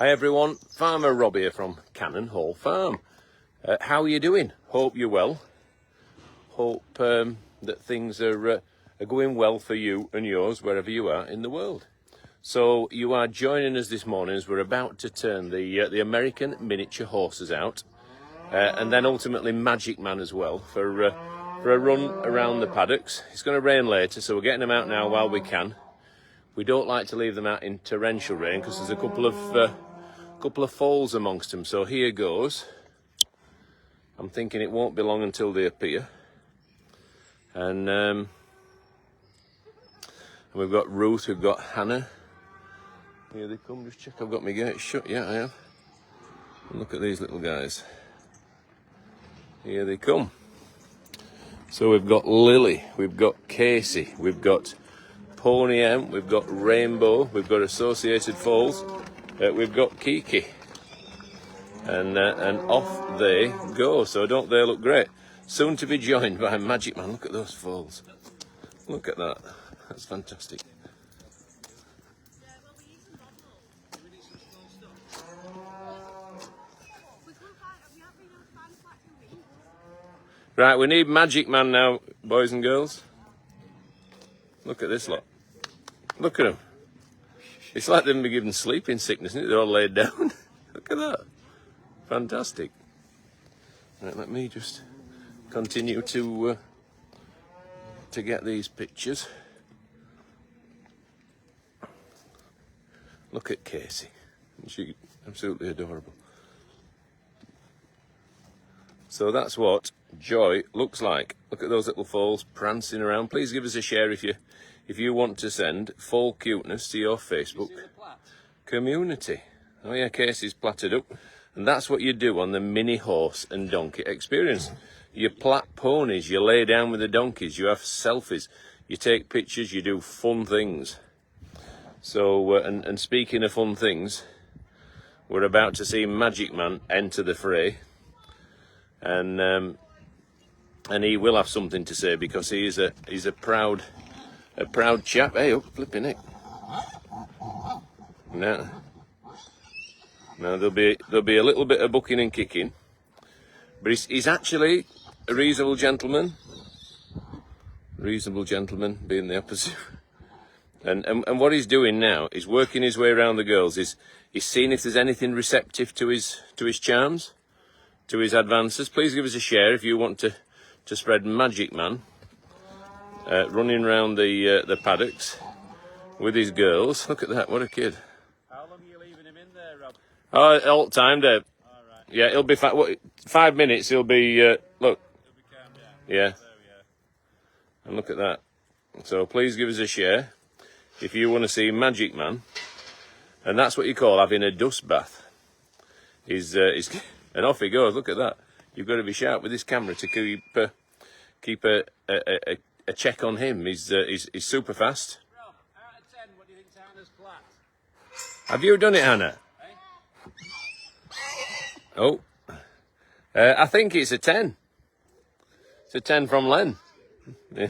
Hi everyone, Farmer Rob here from Cannon Hall Farm. How are you doing? Hope you're well. Hope that things are going well for you and yours wherever you are in the world. So you are joining us this morning as we're about to turn the American miniature horses out, and then ultimately Magic Man as well for a run around the paddocks. It's going to rain later, so we're getting them out now while we can. We don't like to leave them out in torrential rain because there's a couple of falls amongst them. So here goes. I'm thinking it won't be long until they appear. And we've got Ruth, we've got Hannah. Here they come. Just check I've got my gate shut. Yeah, I have. And look at these little guys. Here they come. So we've got Lily, we've got Casey, we've got Pony M, we've got Rainbow, we've got Associated Falls, we've got Kiki, and off they go. So don't they look great? Soon to be joined by Magic Man. Look at those falls. Look at that. That's fantastic. Right, we need Magic Man now, boys and girls. Look at this lot. Look at them. It's like they've been given sleeping sickness, isn't it? They're all laid down. Look at that. Fantastic. Right, let me just continue to get these pictures. Look at Casey. She's absolutely adorable. So that's what joy looks like. Look at those little foals prancing around. Please give us a share if you want to send foal cuteness to your Facebook community. Oh yeah, Casey's platted up. And that's what you do on the mini horse and donkey experience. You plait ponies, you lay down with the donkeys, you have selfies, you take pictures, you do fun things. So, and speaking of fun things, we're about to see Magic Man enter the fray. And he will have something to say because he's a proud chap. Hey, up, flipping it. Now there'll be a little bit of bucking and kicking, but he's actually a reasonable gentleman. Reasonable gentleman being the opposite. And what he's doing now is working his way around the girls. He's seeing if there's anything receptive to his charms, to his advances. Please give us a share if you want to spread Magic Man running around the paddocks with his girls. Look at that, what a kid. How long are you leaving him in there, Rob? Oh, all time, Dave. All right. Yeah, he'll be 5 minutes. He'll be look. He'll be calmed down. Yeah. There we are. And look at that. So please give us a share if you want to see Magic Man, and that's what you call having a dust bath. He's and off he goes. Look at that. You've got to be sharp with this camera to keep a check on him. He's super fast. Rob, out of 10, what do you think Hannah's plait? Have you done it, Hannah? Oh, I think it's a 10. It's a 10 from Len. Yeah.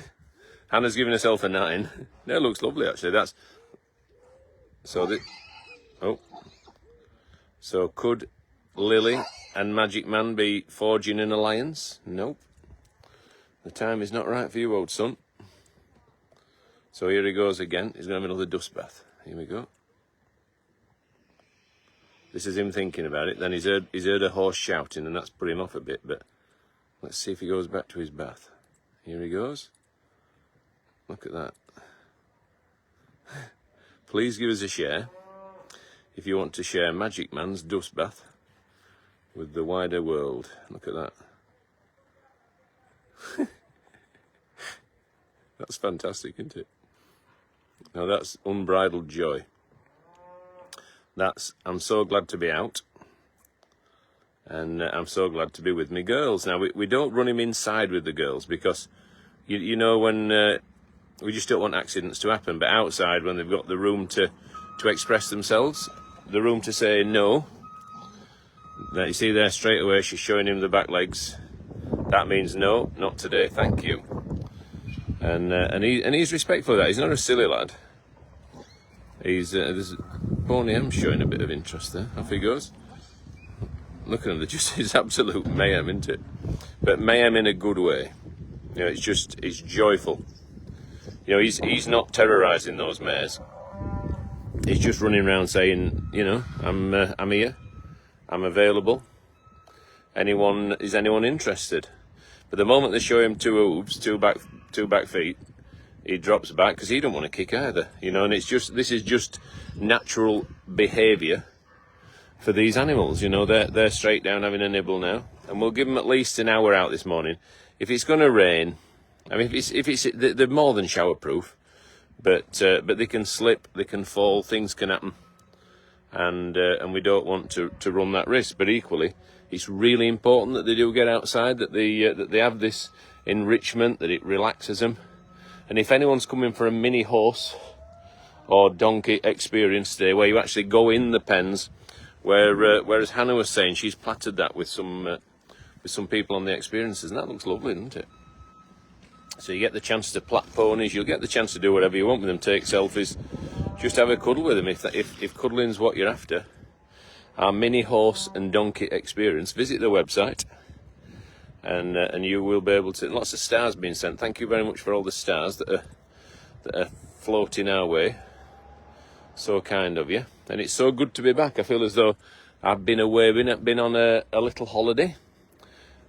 Hannah's giving herself a 9. That looks lovely, actually. That's so. So could Lily and Magic Man be forging an alliance? Nope. The time is not right for you, old son. So here he goes again. He's going to have another dust bath. Here we go. This is him thinking about it. Then he's heard a horse shouting, and that's put him off a bit. But let's see if he goes back to his bath. Here he goes. Look at that. Please give us a share if you want to share Magic Man's dust bath with the wider world. Look at that. That's fantastic, isn't it? Now that's unbridled joy. I'm so glad to be out, and I'm so glad to be with me girls. Now we don't run him inside with the girls because you know when we just don't want accidents to happen. But outside, when they've got the room to express themselves, the room to say no. Now you see there straight away she's showing him the back legs. That means no, not today, thank you. And he's respectful of that. He's not a silly lad. He's Pony M's showing a bit of interest there. Off he goes. Look at him, it's absolute mayhem, isn't it? But mayhem in a good way. You know, it's joyful. You know, he's not terrorising those mares. He's just running around saying, you know, I'm here, I'm available. Is anyone interested? But the moment they show him two hooves, two back feet, he drops back because he don't want to kick either. You know, and this is just natural behaviour for these animals. You know, they're straight down having a nibble now, and we'll give them at least an hour out this morning. If it's going to rain, I mean, they're more than shower proof, but they can slip, they can fall, things can happen, and we don't want to run that risk. But equally, it's really important that they do get outside, that they have this enrichment, that it relaxes them. And if anyone's coming for a mini horse or donkey experience today, where you actually go in the pens, whereas Hannah was saying she's plattered that with some people on the experiences, and that looks lovely, doesn't it? So you get the chance to plat ponies, you'll get the chance to do whatever you want with them, take selfies, just have a cuddle with them if cuddling's what you're after. Our mini horse and donkey experience, visit the website, and you will be able to. Lots of stars being sent. Thank you very much for all the stars that are floating our way. So kind of you. And it's so good to be back. I feel as though I've been away, been on a little holiday.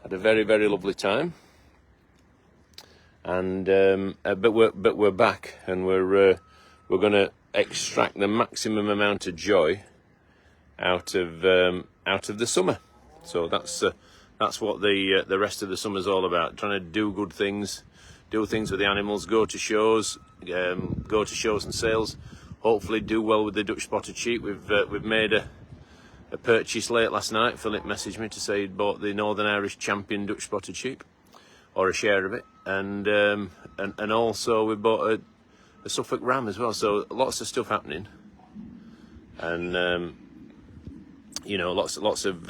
Had a very, very lovely time. And but we're back, and we're going to extract the maximum amount of joy out of the summer. So that's what the rest of the summer's all about. Trying to do good things, do things with the animals, go to shows and sales. Hopefully do well with the Dutch spotted sheep. We've made a purchase late last night. Philip messaged me to say he'd bought the Northern Irish Champion Dutch spotted sheep, or a share of it, and also we bought a Suffolk Ram as well. So lots of stuff happening, and you know, lots of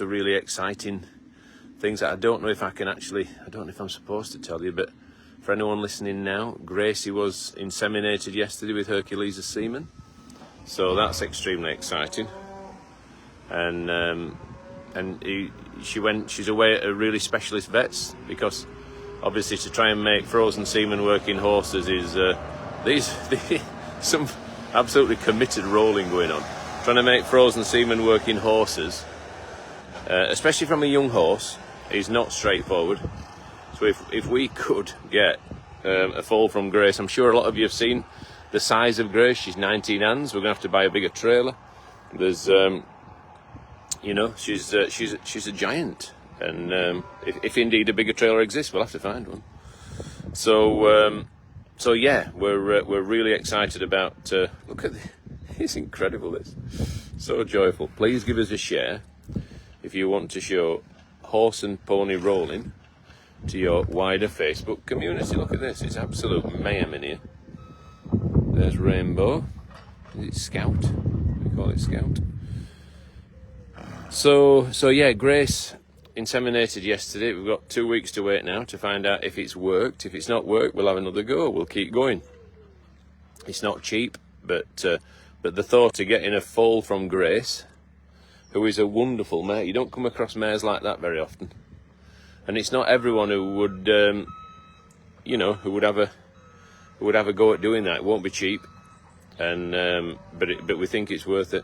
really exciting things that I don't know if I'm supposed to tell you, but for anyone listening now, Gracie was inseminated yesterday with Hercules as semen, so that's extremely exciting. And she's away at a really specialist vet's, because obviously to try and make frozen semen work in horses is these some absolutely committed rolling going on. Trying to make frozen semen work in horses, especially from a young horse, is not straightforward. So if we could get a foal from Grace, I'm sure a lot of you have seen the size of Grace. She's 19 hands. We're going to have to buy a bigger trailer. There's, you know, she's a giant, and if indeed a bigger trailer exists, we'll have to find one. So yeah, we're really excited about. Look at this. It's incredible. This, so joyful. Please give us a share if you want to show horse and pony rolling to your wider Facebook community. Look at this, it's absolute mayhem in here. There's Rainbow. Is it Scout? We call it Scout. So yeah, Grace inseminated yesterday. We've got 2 weeks to wait now to find out if it's worked. If it's not worked, we'll have another go. We'll keep going. It's not cheap, but the thought of getting a foal from Grace, who is a wonderful mare. You don't come across mares like that very often. And it's not everyone who would, you know, who would have a go at doing that. It won't be cheap, and but we think it's worth it.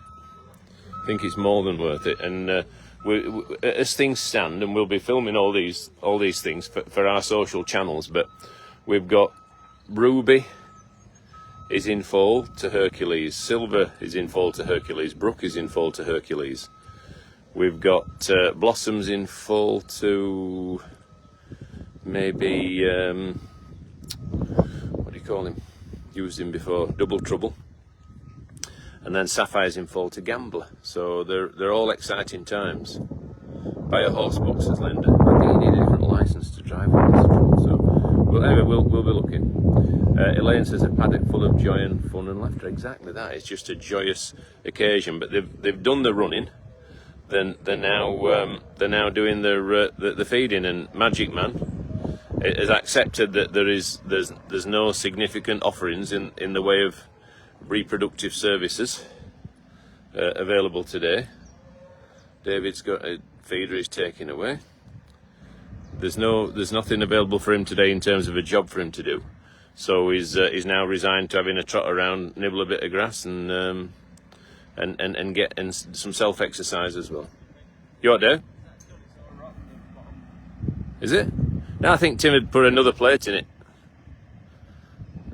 I think it's more than worth it. And we, as things stand, and we'll be filming all these things for our social channels. But we've got Ruby is in foal to Hercules, Silver is in foal to Hercules, Brooke is in foal to Hercules. We've got Blossoms in full to maybe, what do you call him? Used him before, Double Trouble. And then Sapphire's in full to Gambler. So they're all exciting times. Buy a horse box, says Linda. I think you need a different licence to drive one. So, well, anyway, we'll be looking. Elaine says a paddock full of joy and fun and laughter. Exactly that. It's just a joyous occasion. But they've done the running. Then they're now doing the feeding, and Magic Man has accepted that there's no significant offerings in the way of reproductive services, available today. David's got a feeder he's taking away. There's nothing available for him today in terms of a job for him to do. So he's now resigned to having a trot around, nibble a bit of grass, and get some self-exercise as well. You what, Dave? Is it? No, I think Tim had put another plate in it.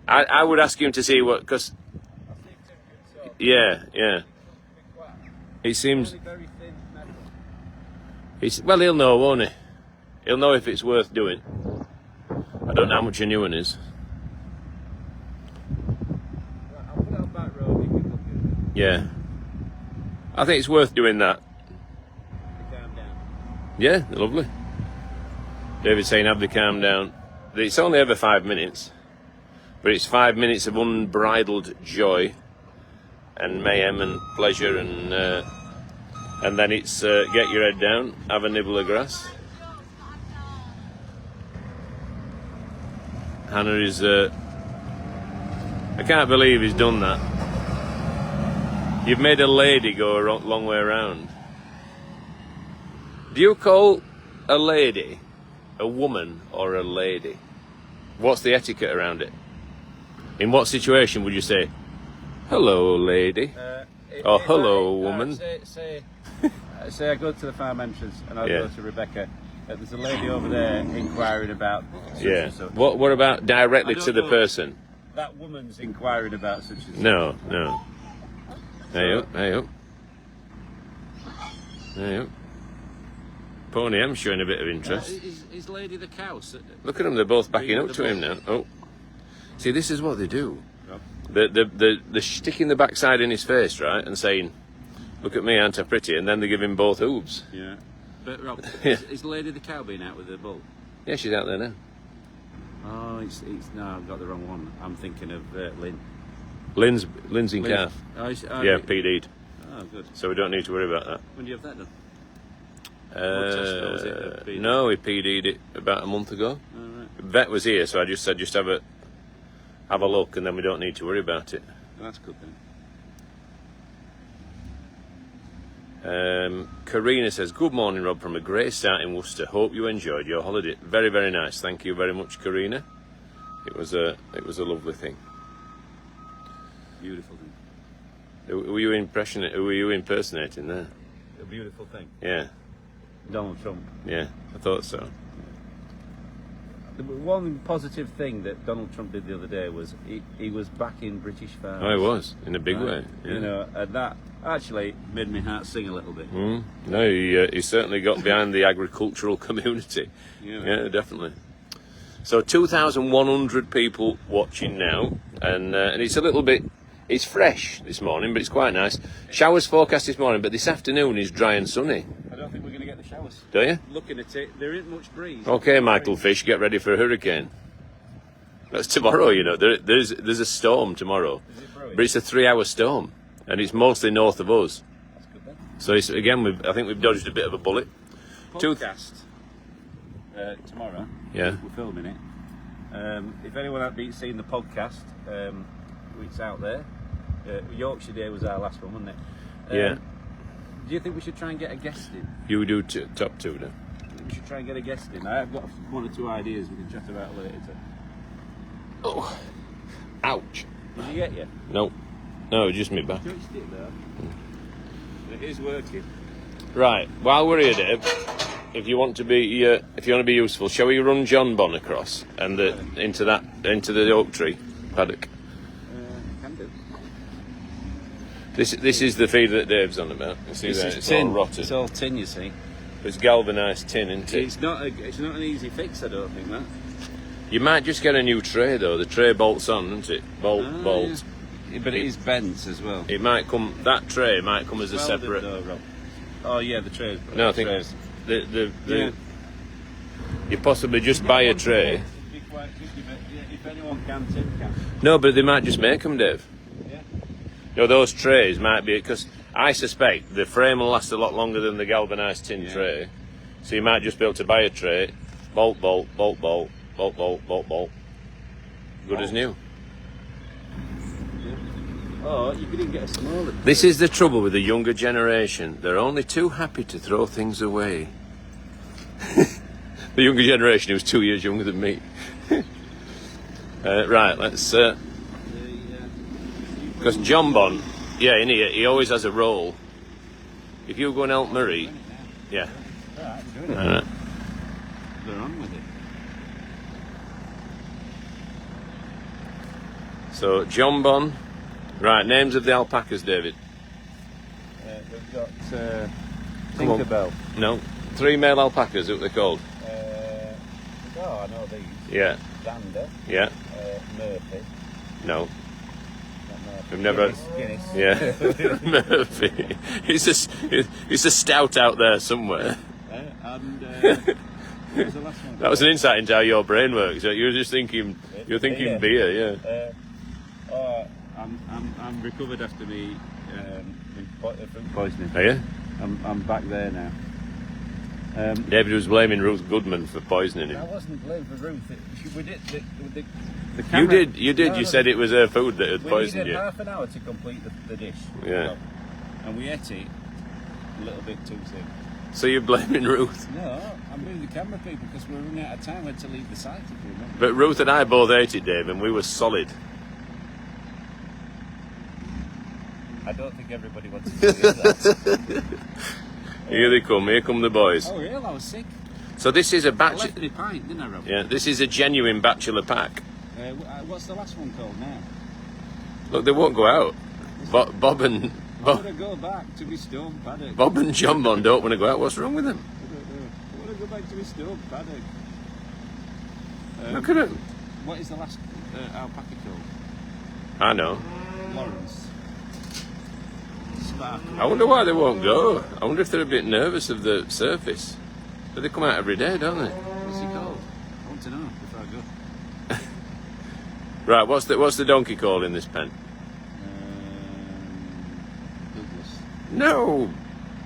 I would ask him to see what, because yeah. He seems. Well, he'll know, won't he? He'll know if it's worth doing. I don't know how much a new one is. I'll put it on back road. You can look at it. Yeah. I think it's worth doing that. Calm down. Yeah, lovely. David's saying have the calm down. It's only ever 5 minutes, but it's 5 minutes of unbridled joy and mayhem and pleasure, and then it's get your head down, have a nibble of grass. Hannah is I can't believe he's done that. You've made a lady go a long way around. Do you call a lady a woman or a lady? What's the etiquette around it? In what situation would you say, hello lady, or hello woman? Say I go to the farm entrance and I Yeah. go to Rebecca. There's a lady over there inquiring about such Yeah. and such. What about directly I don't to the know. person? That woman's inquiring about such and such. No. Hey up. Pony M showing a bit of interest. Is Lady the cow? Look at them, they're both backing up to him now. Oh. See, this is what they do. They're sticking the backside in his face, right, and saying, look at me, aren't I pretty? And then they give him both hooves. Yeah. But Rob, Yeah. is Lady the cow being out with the bull? Yeah, she's out there now. Oh, no, I've got the wrong one. I'm thinking of Lynn. Lynn's in Lynn. calf. Oh, Yeah, PD'd. Oh, good. So we don't need to worry about that. When do you have that done? Blood test, or was it a PD? No, he PD'd it about a month ago. Oh, right. Vet was here, so I just said have a look, and then we don't need to worry about it. That's good then. Karina says, good morning Rob, from a grey start in Worcester. Hope you enjoyed your holiday. Very, very nice. Thank you very much, Karina. It was a lovely thing. Beautiful thing. Who were you impersonating there? A beautiful thing. Yeah, Donald Trump. yeah, I thought so. The one positive thing that Donald Trump did the other day was he was backing British farmers. Oh, it was, in a big way. Yeah. You know, and that actually made my heart sing a little bit. No, he certainly got behind the agricultural community. Yeah. Definitely. So 2,100 people watching now, and it's a little bit, it's fresh this morning, but it's quite nice. Showers forecast this morning, but this afternoon is dry and sunny. I don't think we're going to get the showers. Do you? Looking at it, there isn't much breeze. Okay, Michael Fish, get ready for a hurricane. That's tomorrow, you know. There's a storm tomorrow, Is it brewing? but it's a 3-hour storm, and it's mostly north of us. That's good then. So it's, again, I think we've dodged a bit of a bullet. Podcast tomorrow. Yeah. We're filming it. If anyone hasn't seen the podcast, it's out there. Yorkshire Day was our last one, wasn't it? Yeah. Do you think we should try and get a guest in? You do top two then. We should try and get a guest in. I've got one or two ideas we can chat about later. Oh, ouch. Did you get you? No, just me back. Touched it though. It is working. Right, while we're here, Dave, if you want to be useful, shall we run John Bon across and into the oak tree paddock? Can do. This is the feed that Dave's on about. You see there, it's all rotted. It's all tin, you see. It's galvanised tin, isn't it? It's not an easy fix, I don't think that. You might just get a new tray though. The tray bolts on, isn't it? Bolt. Yeah, but it is bent as well. It might come. That tray might come as a Welded separate. though, Rob. Oh yeah, the trays. No, I think trays. the you possibly just buy a tray. It'd be quite tricky, but if anyone can, Tim can. No, but they might just make them, Dave. Yeah. You know, those trays might be, because I suspect the frame will last a lot longer than the galvanised tin tray. So you might just be able to buy a tray, bolt, good as new. Oh, you could even get a smaller. This is the trouble with the younger generation. They're only too happy to throw things away. The younger generation who's 2 years younger than me. Right, let's... Because John Bon, yeah, in here, he always has a roll. If you go and help Murray, yeah. Alright, doing it. Alright. They're on with it. So, John Bon. Right, names of the alpacas, David. We've got Come on. Tinkerbell. No, 3 male alpacas, what they're called. Oh, I know these. Yeah, Xander, yeah, Murphy. no. Not Murphy. We've never... Guinness. Yeah, Murphy. He's a stout out there somewhere. And what was the last one? That was an insight into how your brain works. You were just thinking, beer, yeah. I'm recovered after me food poisoning. Are you? I'm back there now. David was blaming Ruth Goodman for poisoning I him. wasn't blaming for Ruth. We did the You camera, did. No, You said it was her food that had we poisoned needed you. half an hour to complete the dish. Yeah. And we ate it a little bit too soon. So you're blaming Ruth. No, I'm blaming the camera people because we're running out of time. We had to leave the site if you remember. But Ruth and I both ate it, Dave, and we were solid. I don't think everybody wanted to hear that. Here they come. Here come the boys. Oh, really? I was sick. So this is a I batch. left me pint, didn't I, Rob? Yeah, this is a genuine bachelor pack. What's the last one called now? Look, they won't go out. Bob and I want to go back to my stone paddock. Bob and John Bon don't want to go out. What's wrong with them? I don't know. I want to go back to my stone paddock. Look at them. What is the last alpaca called? I know. Lawrence. Sparkle. I wonder why they won't go. I wonder if they're a bit nervous of the surface. But they come out every day, don't they? What's he called? I want to know before I go. Right, what's the donkey called in this pen? Douglas. No,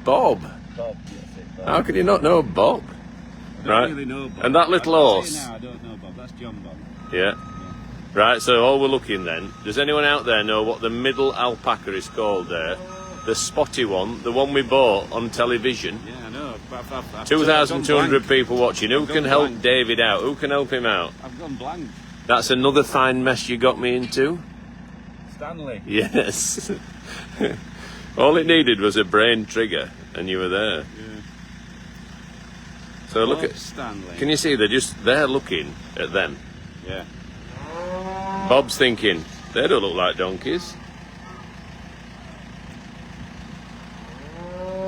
Bob. Bob, yes, it, Bob. How can you not know Bob? I don't Right. really know Bob. And that little I'll say horse. now, I don't know Bob. That's John Bob. Yeah. Right, so all we're looking then, does anyone out there know what the middle alpaca is called there? The spotty one, the one we bought on television. Yeah, I know. I've 2,200 people watching. Who I've can gone help blank. David out? Who can help him out? I've gone blank. That's another fine mess you got me into. Stanley. Yes. All it needed was a brain trigger, and you were there. Yeah. So look Bob at. Stanley. Can you see? They're looking at them. Yeah. Bob's thinking they don't look like donkeys.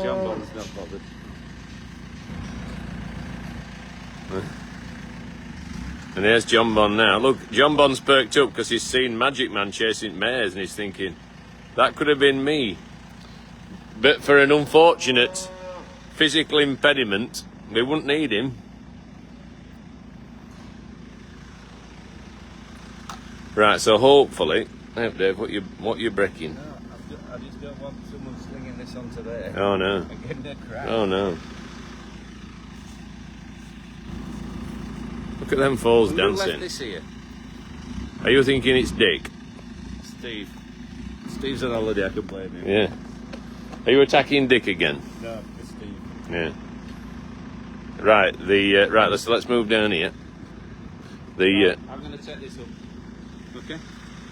John Bob's not bothered. And there's John Bon now. Look, John Bon's perked up because he's seen Magic Man chasing mares, and he's thinking that could have been me. But for an unfortunate physical impediment, we wouldn't need him. Right, so hopefully, hey, Dave, what you breaking? No, I just don't want someone slinging this onto there. Oh no! And getting a crack. Oh no! Look at them foals Who dancing. left this here? Are you thinking it's Dick? Steve. Steve's on holiday. I can blame him. Yeah. Are you attacking Dick again? No, it's Steve. Yeah. Right. Right. Let's move down here. I'm going to take this up. Okay.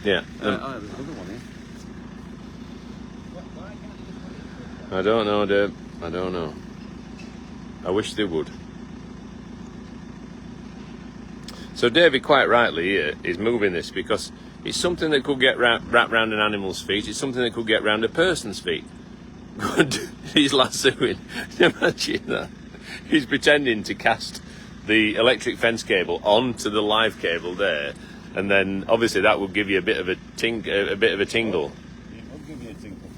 Yeah. There's another one here. Why can't you just put it? I don't know, Dave. I don't know. I wish they would. So David, quite rightly here, is moving this because it's something that could get wrapped around an animal's feet. It's something that could get round a person's feet. Good. He's lassoing. Imagine that. He's pretending to cast the electric fence cable onto the live cable there, and then obviously that will give you a bit of a tingle. It will give you a tinkle.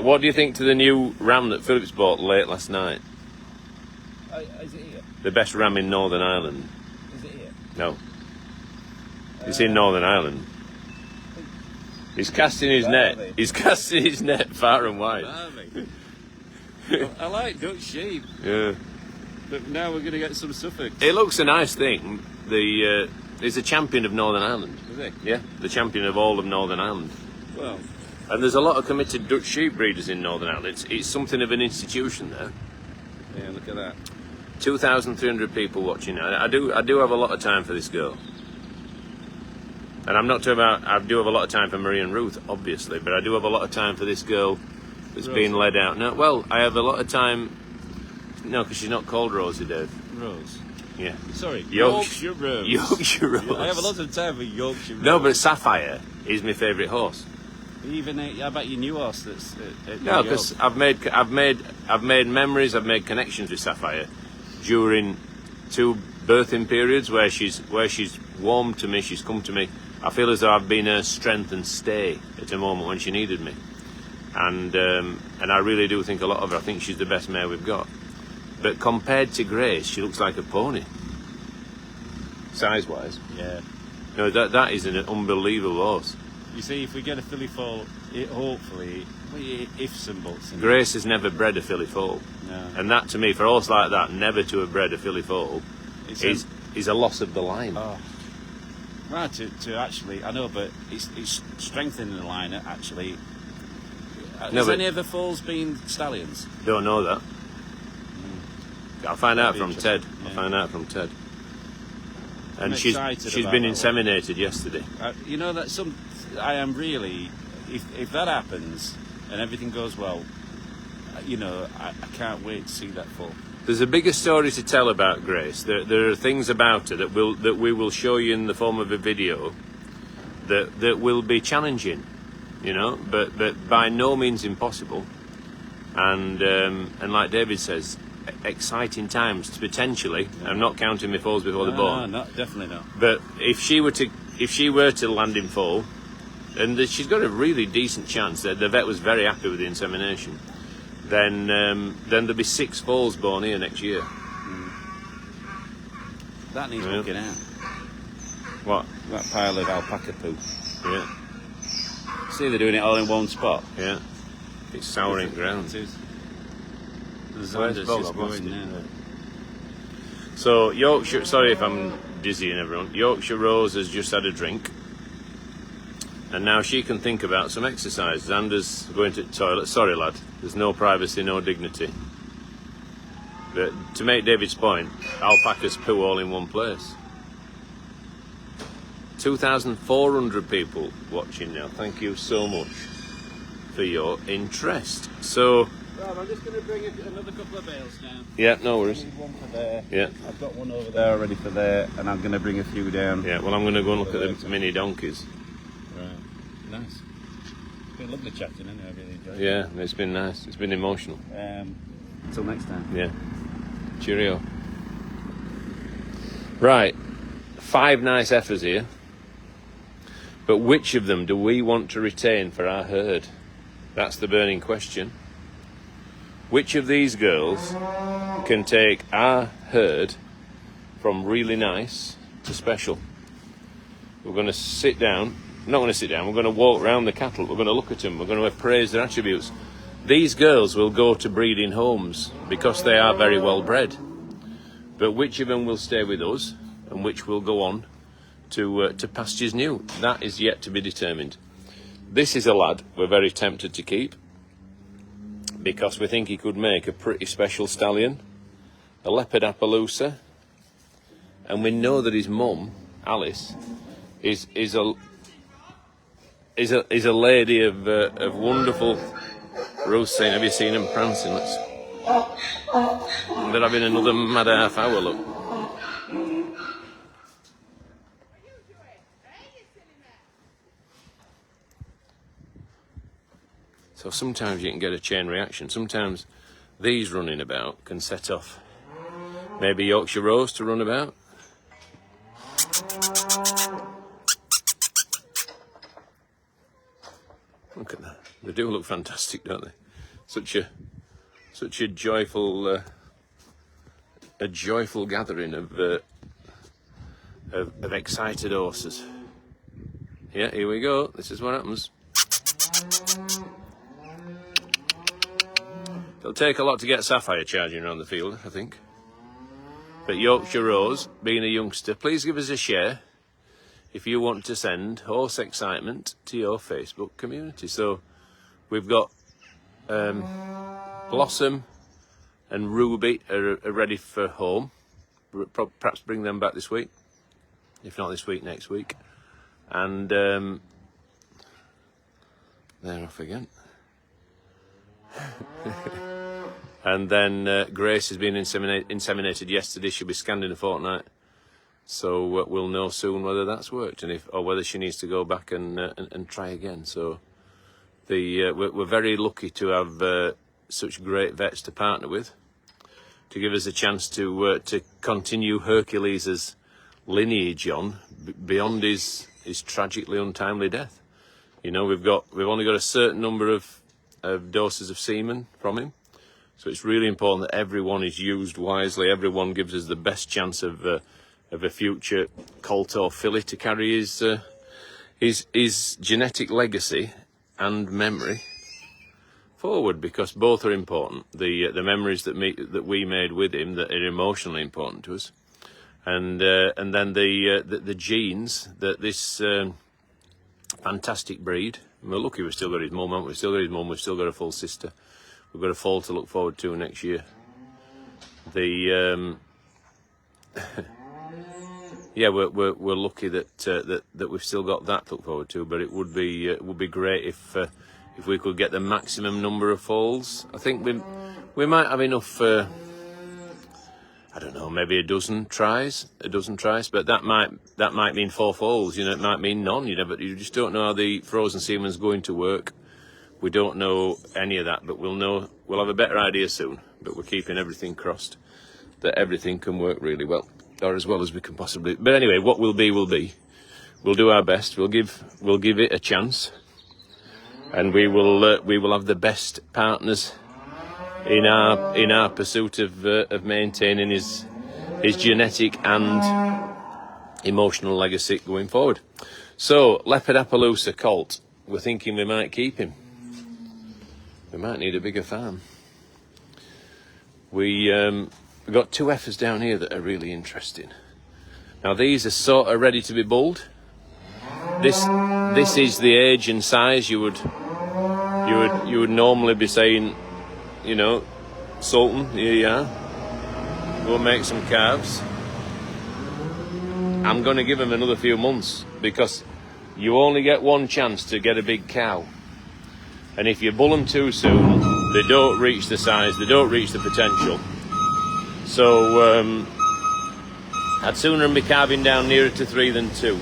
What do you think to the new ram that Phillips bought late last night? Is it here? The best ram in Northern Ireland. Is it here? No. It's in Northern Ireland. He's casting his net. He's casting his net far and wide. I like Dutch sheep, Yeah. but now we're going to get some Suffolk. It looks a nice thing. He's a champion of Northern Ireland. Is it? Yeah, the champion of all of Northern Ireland. Well, And there's a lot of committed Dutch sheep breeders in Northern Ireland. It's something of an institution there. Yeah, look at that. 2,300 people watching now. I do have a lot of time for this girl. And I'm not talking about, I do have a lot of time for Marie and Ruth, obviously, but I do have a lot of time for this girl that's being led out. No, well, I have a lot of time, no, because she's not called Rosie, Dave. Rose. Yeah. Sorry, Yorkshire Rose. Yorkshire Rose. I have a lot of time for Yorkshire Rose. No, but Sapphire is my favourite horse. Even how about your new horse that's at No, New because York? I've made memories, I've made connections with Sapphire during 2 birthing periods where she's warmed to me, she's come to me. I feel as though I've been her strength and stay at a moment when she needed me, and I really do think a lot of her. I think she's the best mare we've got. But compared to Grace, she looks like a pony, size-wise. Yeah. No, that is an unbelievable horse. You see, if we get a filly foal, hopefully, ifs and buts. Grace has never bred a filly foal, No. and that to me, for a horse like that, never to have bred a filly foal, It's is a loss of the line. Oh. Right, to actually, I know, but it's strengthening the line, actually. No, Has but- any of the foals been stallions? Don't know that. I'll find out from Ted. interesting, I'll yeah. find out from Ted. And I'm she's excited been about that one. inseminated yesterday. You know, that I am really, if that happens and everything goes well, I can't wait to see that foal. There's a bigger story to tell about Grace. There are things about her that we will show you in the form of a video that will be challenging, but by no means impossible. And like David says, exciting times potentially. I'm not counting my foals before the ball. No, definitely not. But if she were to land in foal, and she's got a really decent chance. The vet was very happy with the insemination. Then there'll be 6 foals born here next year. That needs Yeah. looking at. What? That pile of alpaca poo. Yeah, See, they're doing it all in one spot. yeah. It's souring ground. It is. The Where's Xander's Bob? just I've lost going it. now. So Yorkshire. Sorry if I'm dizzying everyone. Yorkshire Rose has just had a drink, and now she can think about some exercise. Xander's going to the toilet. Sorry, lad. There's no privacy, no dignity. But to make David's point, alpacas poo all in one place. 2,400 people watching now. Thank you so much for your interest. So, Right, I'm just going to bring another couple of bales now. yeah, no worries. Need one for there. Yeah, I've got one over there already for there, and I'm going to bring a few down. yeah. Well, I'm going to go and look at the mini donkeys. Right. Nice. It's been lovely chatting, anyway. I really enjoyed it. Yeah, it's been nice. It's been emotional. Until next time. Yeah. Cheerio. Right. 5 nice heifers here. But which of them do we want to retain for our herd? That's the burning question. Which of these girls can take our herd from really nice to special? We're going to sit down. Not going to sit down. We're going to walk round the cattle. We're going to look at them. We're going to appraise their attributes. These girls will go to breeding homes because they are very well bred. But which of them will stay with us and which will go on to pastures new? That is yet to be determined. This is a lad we're very tempted to keep because we think he could make a pretty special stallion, a leopard Appaloosa, and we know that his mum, Alice, is a lady of wonderful. Ruth saying, "Have you seen him prancing?" They're having another mad half hour. Look. So sometimes you can get a chain reaction. Sometimes these running about can set off maybe Yorkshire Rose to run about. Look at that. They do look fantastic, don't they? Such a joyful gathering of excited horses. Yeah, here we go. This is what happens. It'll take a lot to get Sapphire charging around the field, I think. But Yorkshire Rose, being a youngster, please give us a share if you want to send horse excitement to your Facebook community. So We've got Blossom and Ruby are ready for home. Perhaps bring them back this week. If not this week, next week. And they're off again. And then Grace has been inseminated yesterday. She'll be scanned in a fortnight. So we'll know soon whether that's worked or whether she needs to go back and try again. So we're very lucky to have such great vets to partner with, to give us a chance to continue Hercules' lineage on beyond his tragically untimely death. You know, we've only got a certain number of doses of semen from him, so it's really important that everyone is used wisely. Everyone gives us the best chance of a future colt or filly to carry his genetic legacy and memory forward, because both are important. The memories that we made with him that are emotionally important to us, and then the genes that this fantastic breed. We're lucky we've still got his mum, haven't we? We've still got his mum. We've still got a full sister. We've got a foal to look forward to next year. Yeah, we're lucky that we've still got that to look forward to. But it would be great if we could get the maximum number of foals. I think we might have enough. I don't know, maybe a dozen tries. But that might mean 4 foals. You know, it might mean none. You know, but you just don't know how the frozen semen's going to work. We don't know any of that, but we'll know. We'll have a better idea soon. But we're keeping everything crossed that everything can work really well, or as well as we can possibly. But anyway, what will be will be. We'll do our best. We'll give it a chance, and we will have the best partners in our pursuit of maintaining his genetic and emotional legacy going forward. So, Leopard Appaloosa colt. We're thinking we might keep him. We might need a bigger farm. We've got 2 heifers down here that are really interesting. Now these are sort of ready to be bulled. This is the age and size you would normally be saying, you know, Sultan, here you are. We'll make some calves. I'm going to give them another few months, because you only get one chance to get a big cow. And if you bull them too soon, they don't reach the size, they don't reach the potential. So I'd sooner be calving down nearer to 3 than 2.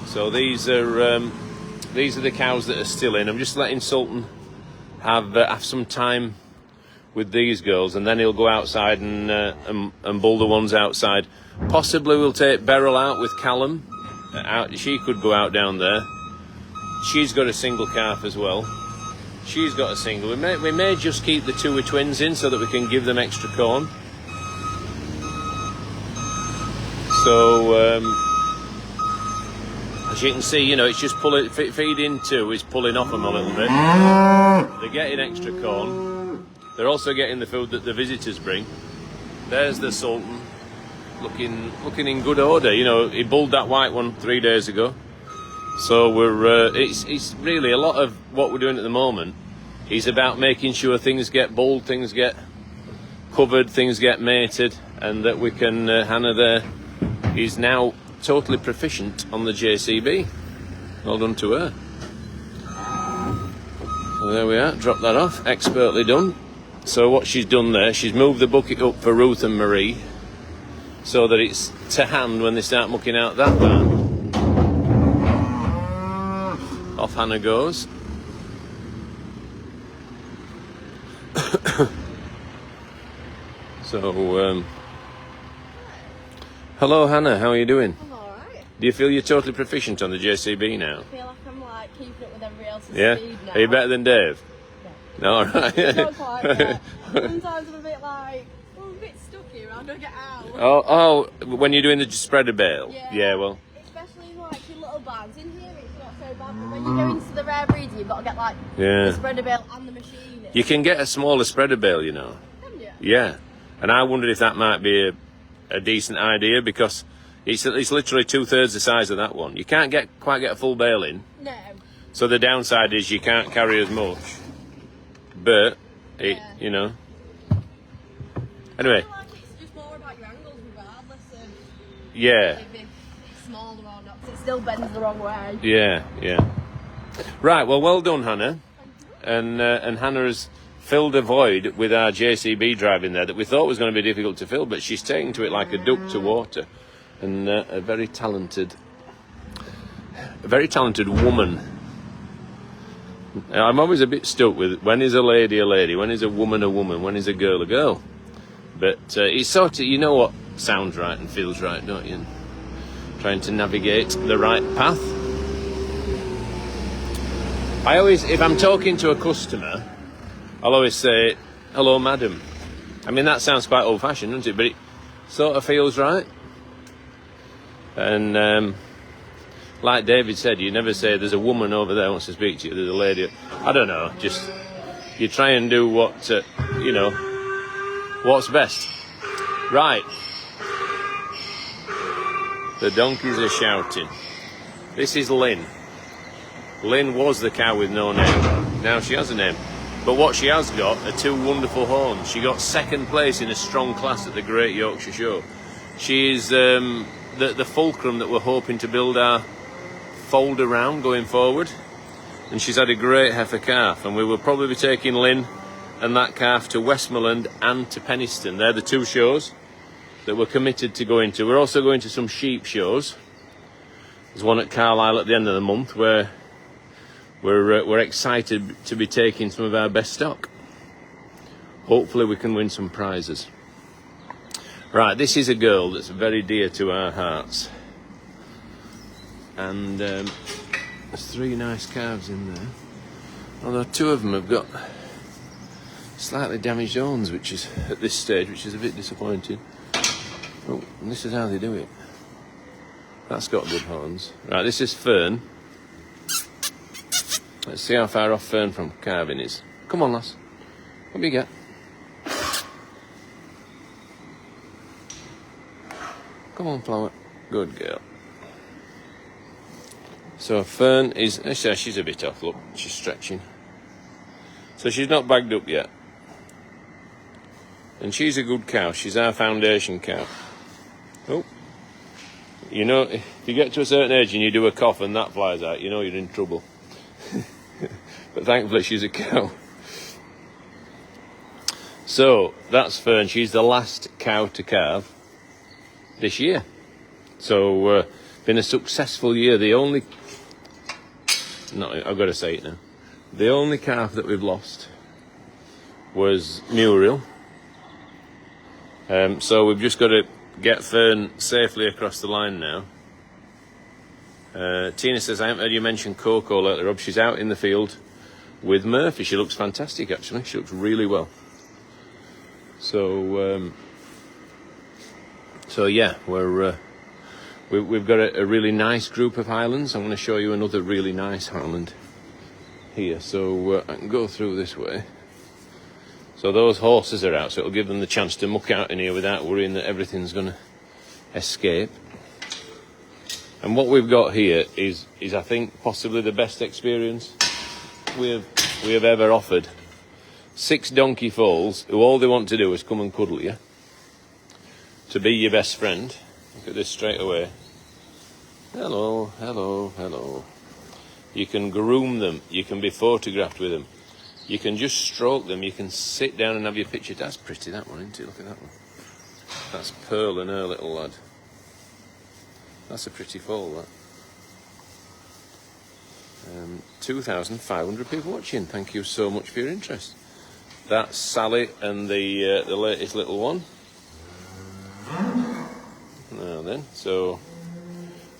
So these are the cows that are still in. I'm just letting Sultan have some time with these girls, and then he'll go outside and bull the ones outside. Possibly we'll take Beryl out with Callum. She could go out down there. She's got a single calf as well. She's got a single. We may just keep the 2 with twins in so that we can give them extra corn. So as you can see, you know, it's just feeding 2 is pulling off them a little bit. They're getting extra corn. They're also getting the food that the visitors bring. There's the Sultan, looking in good order. You know, he bulled that white one 3 days ago. So it's really a lot of what we're doing at the moment is about making sure things get bulled, things get covered, things get mated, and that we can. Hannah there is now totally proficient on the JCB. Well done to her. So there we are. Drop that off. Expertly done. So what she's done there, she's moved the bucket up for Ruth and Marie, so that it's to hand when they start mucking out that barn. Off Hannah goes. So, hello Hannah, how are you doing? I'm alright. Do you feel you're totally proficient on the JCB now? I feel like I'm like keeping up with everybody else's Yeah? speed now. Are you better than Dave? No, alright. Not quite yet. Sometimes I'm a bit like, I'm a bit stuck here, how do I get out? Oh, when you're doing the spreader bale? Yeah. Well. Especially like in little bands. In here it's not so bad, but when you go into the rare breeds, you've got to get like the spreader bale and the machine in. You can get a smaller spreader bale, you know. Can you? Yeah. And I wondered if that might be a decent idea, because it's literally 2/3 the size of that one. You can't quite get a full bale in. No. So the downside is you can't carry as much, but it, you know. Anyway. I feel like it's just more about your angles regardless of Yeah. if it's smaller or not, 'cause it still bends the wrong way. Yeah, yeah. Right, well done, Hannah. And Hannah has filled a void with our JCB driving there that we thought was going to be difficult to fill, but she's taken to it like a duck to water. And a very talented woman. I'm always a bit stuck with when is a lady, when is a woman, when is a girl. But it's sort of, you know what sounds right and feels right, don't you? Trying to navigate the right path. I always, if I'm talking to a customer, I'll always say, hello, madam. I mean, that sounds quite old-fashioned, doesn't it? But it sort of feels right. And like David said, you never say there's a woman over there who wants to speak to you, there's a lady. I don't know, just you try and do what, you know, what's best. Right. The donkeys are shouting. This is Lynn. Lynn was the cow with no name. Now she has a name. But what she has got are two wonderful horns. She got second place in a strong class at the Great Yorkshire Show. She is the fulcrum that we're hoping to build our fold around going forward. And she's had a great heifer calf. And we will probably be taking Lynn and that calf to Westmoreland and to Penistone. They're the two shows that we're committed to going to. We're also going to some sheep shows. There's one at Carlisle at the end of the month where we're excited to be taking some of our best stock. Hopefully we can win some prizes. Right, this is a girl that's very dear to our hearts. And there's three nice calves in there. Although two of them have got slightly damaged horns, which is at this stage, which is a bit disappointing. Oh, and this is how they do it. That's got good horns. Right, this is Fern. Let's see how far off Fern from calving is. Come on, lass. What do you get? Come on, Flower. Good girl. So Fern is... she's a bit off, look. She's stretching. So she's not bagged up yet. And she's a good cow. She's our foundation cow. Oh. You know, if you get to a certain age and you do a cough and that flies out, you know you're in trouble. But thankfully she's a cow. So that's Fern. She's the last cow to calve this year. So been a successful year. The only... No, I've got to say it now. The only calf that we've lost was Muriel. So we've just got to get Fern safely across the line now. Tina says, I haven't heard you mention Coco lately, Rob. She's out in the field with Murphy. She looks fantastic, actually. She looks really well. So yeah, we've got a really nice group of Highlands. I'm going to show you another really nice Highland here. So I can go through this way. So those horses are out, so it'll give them the chance to muck out in here without worrying that everything's going to escape. And what we've got here is I think possibly the best experience we have ever offered. 6 donkey foals who all they want to do is come and cuddle you, to be your best friend. Look at this straight away. Hello, hello, hello. You can groom them. You can be photographed with them. You can just stroke them. You can sit down and have your picture. That's pretty, that one, isn't it? Look at that one. That's Pearl and her little lad. That's a pretty foal, that. 2,500 people watching. Thank you so much for your interest. That's Sally and the latest little one. Now then, so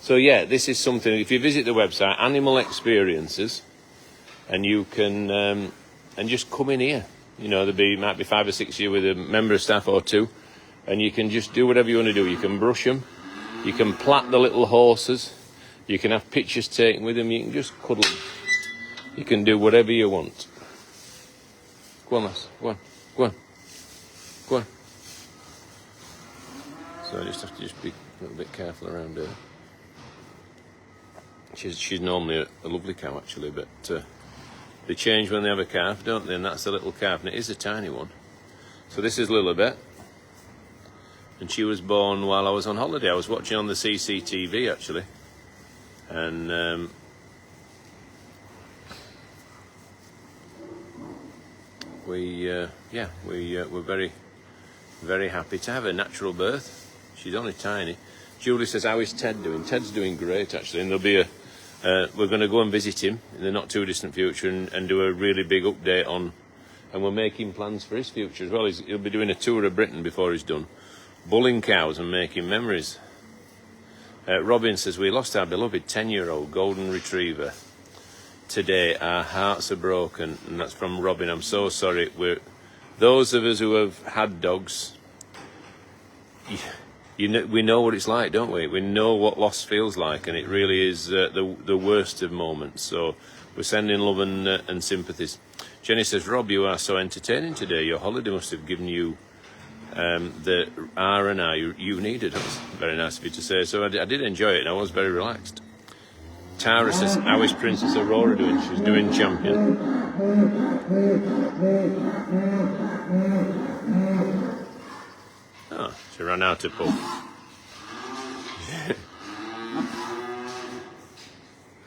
yeah, this is something. If you visit the website, Animal Experiences, and you can and just come in here. You know, might be 5 or 6 of you with a member of staff or 2, and you can just do whatever you want to do. You can brush them, you can plait the little horses, you can have pictures taken with them, you can just cuddle them. You can do whatever you want. Go on, lass. Go on. Go on. Go on. So I just have to be a little bit careful around here. She's normally a lovely cow actually, but they change when they have a calf, don't they? And that's the little calf, and it is a tiny one. So this is Lilibet, and she was born while I was on holiday. I was watching on the CCTV actually, and we're very, very happy to have a natural birth. She's only tiny. Julie says, how is Ted doing? Ted's doing great actually, and there'll be we're going to go and visit him in the not too distant future and do a really big update on, and we're making plans for his future as well. He'll be doing a tour of Britain before he's done, bulling cows and making memories. Robin says, we lost our beloved 10-year-old golden retriever today. Our hearts are broken. And that's from Robin. I'm so sorry. Those of us who have had dogs, we know what it's like, don't we? We know what loss feels like, and it really is the worst of moments. So we're sending love and sympathies. Jenny says, Rob, you are so entertaining today. Your holiday must have given you the R&R you needed. That was very nice of you to say. So I did enjoy it, and I was very relaxed. Tara says, how is Princess Aurora doing? She's doing champion. Oh, she ran out of puff.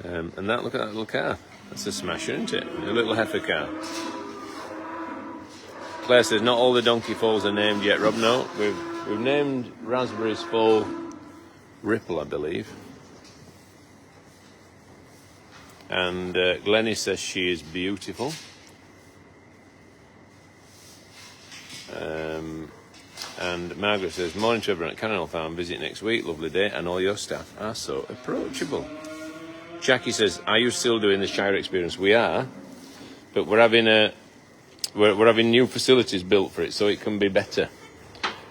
And look at that little calf. That's a smasher, isn't it? A little heifer calf. Claire says, not all the donkey foals are named yet, Rob. No, we've named Raspberry's foal Ripple, I believe. And Glennie says she is beautiful. And Margaret says, morning to everyone at Cannon Farm, visit next week, lovely day, and all your staff are so approachable. Jackie says, are you still doing the Shire experience? We are, but we're having new facilities built for it so it can be better.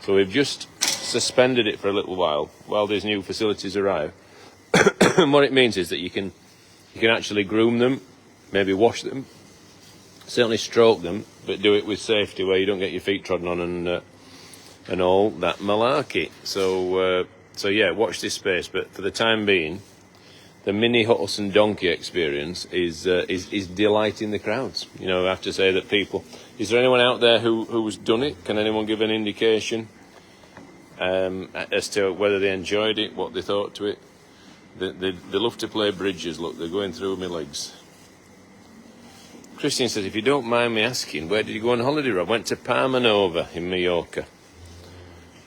So we've just suspended it for a little while these new facilities arrive. And what it means is that you can actually groom them, maybe wash them, certainly stroke them, but do it with safety where you don't get your feet trodden on and all that malarkey. So yeah, watch this space. But for the time being, the mini horse and donkey experience is delighting the crowds. You know, I have to say that people. Is there anyone out there who's done it? Can anyone give an indication as to whether they enjoyed it, what they thought to it? They love to play bridges. Look, they're going through my legs. Christian says, if you don't mind me asking, where did you go on holiday, Rob? Went to Palma Nova in Mallorca,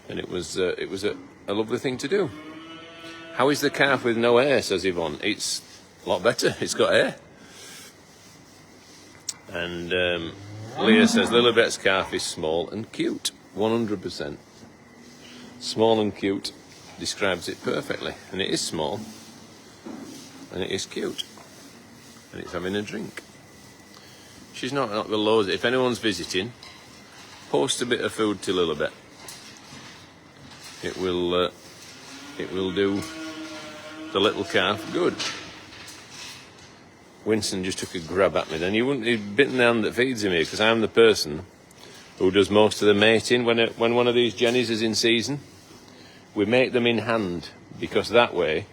and it was a lovely thing to do. How is the calf with no hair, says Yvonne? It's a lot better. It's got hair. And Leah says, Lilibet's calf is small and cute. 100%. Small and cute describes it perfectly. And it is small. And it is cute. And it's having a drink. She's not got loads. If anyone's visiting, post a bit of food to Lilibet. It will do the little calf good. Winston just took a grab at me then. He'd bitten the hand that feeds him here, because I'm the person who does most of the mating when one of these jennies is in season. We make them in hand, because that way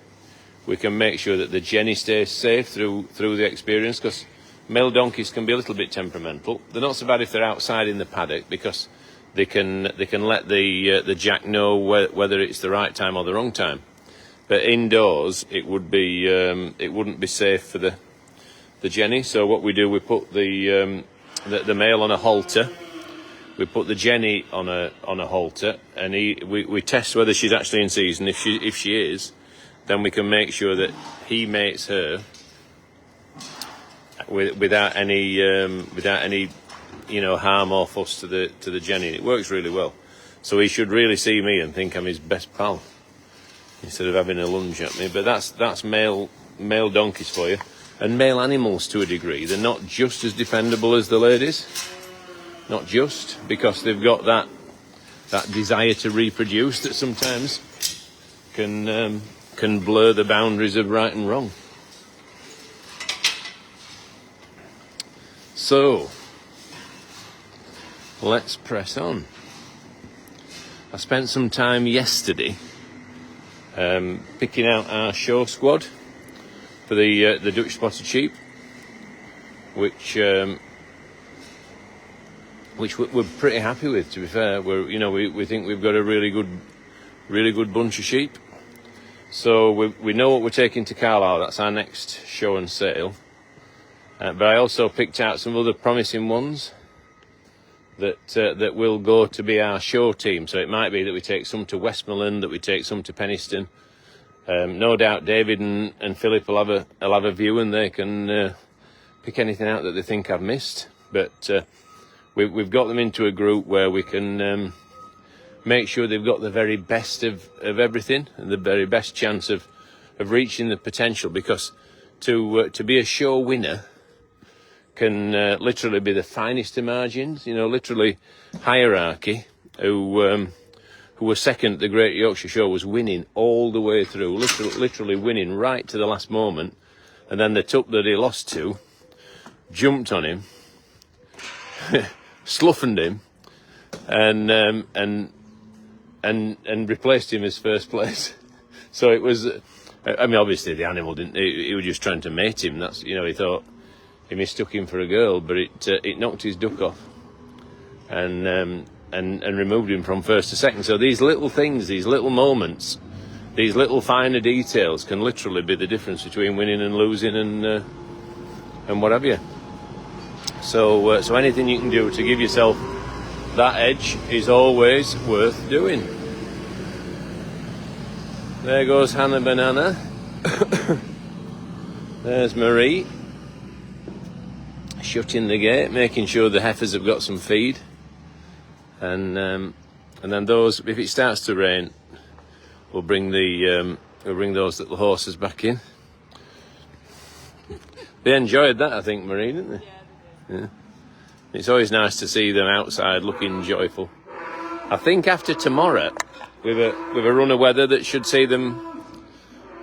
we can make sure that the jenny stays safe through the experience, because male donkeys can be a little bit temperamental. They're not so bad if they're outside in the paddock, because they can let the jack know whether it's the right time or the wrong time. But indoors, it wouldn't be safe for the jenny. So what we do, we put the male on a halter. We put the jenny on a halter, and we test whether she's actually in season. If she is, then we can make sure that he mates her without any harm or fuss to the jenny. It works really well. So he should really see me and think I'm his best pal, instead of having a lunge at me. But that's male donkeys for you, and male animals to a degree. They're not just as dependable as the ladies, not just because they've got that desire to reproduce that sometimes can blur the boundaries of right and wrong. So let's press on. I spent some time yesterday picking out our show squad for the Dutch spotted sheep, which we're pretty happy with. To be fair, we think we've got a really good bunch of sheep. So we know what we're taking to Carlisle. That's our next show and sale. But I also picked out some other promising ones that will go to be our show team. So it might be that we take some to Westmoreland, that we take some to Penistone. No doubt David and Philip will have a view, and they can pick anything out that they think I've missed. But we've got them into a group where we can make sure they've got the very best of everything and the very best chance of reaching the potential. Because to be a show winner can literally be the finest of margins. Literally Hierarchy, who was second at the Great Yorkshire Show, was winning all the way through, literally winning right to the last moment. And then the tup that he lost to jumped on him, sloughened him, and replaced him as first place. So it was, obviously the animal didn't, he was just trying to mate him. That's, he thought he mistook him for a girl, but it knocked his duck off and removed him from first to second. So these little things, these little moments, these little finer details can literally be the difference between winning and losing and what have you. So anything you can do to give yourself that edge is always worth doing. There goes Hannah Banana. There's Marie, shutting the gate, making sure the heifers have got some feed. And then those, if it starts to rain, we'll bring those little horses back in. They enjoyed that, I think, Marie, didn't they? Yeah. It's always nice to see them outside looking joyful. I think after tomorrow, with a run of weather that should see them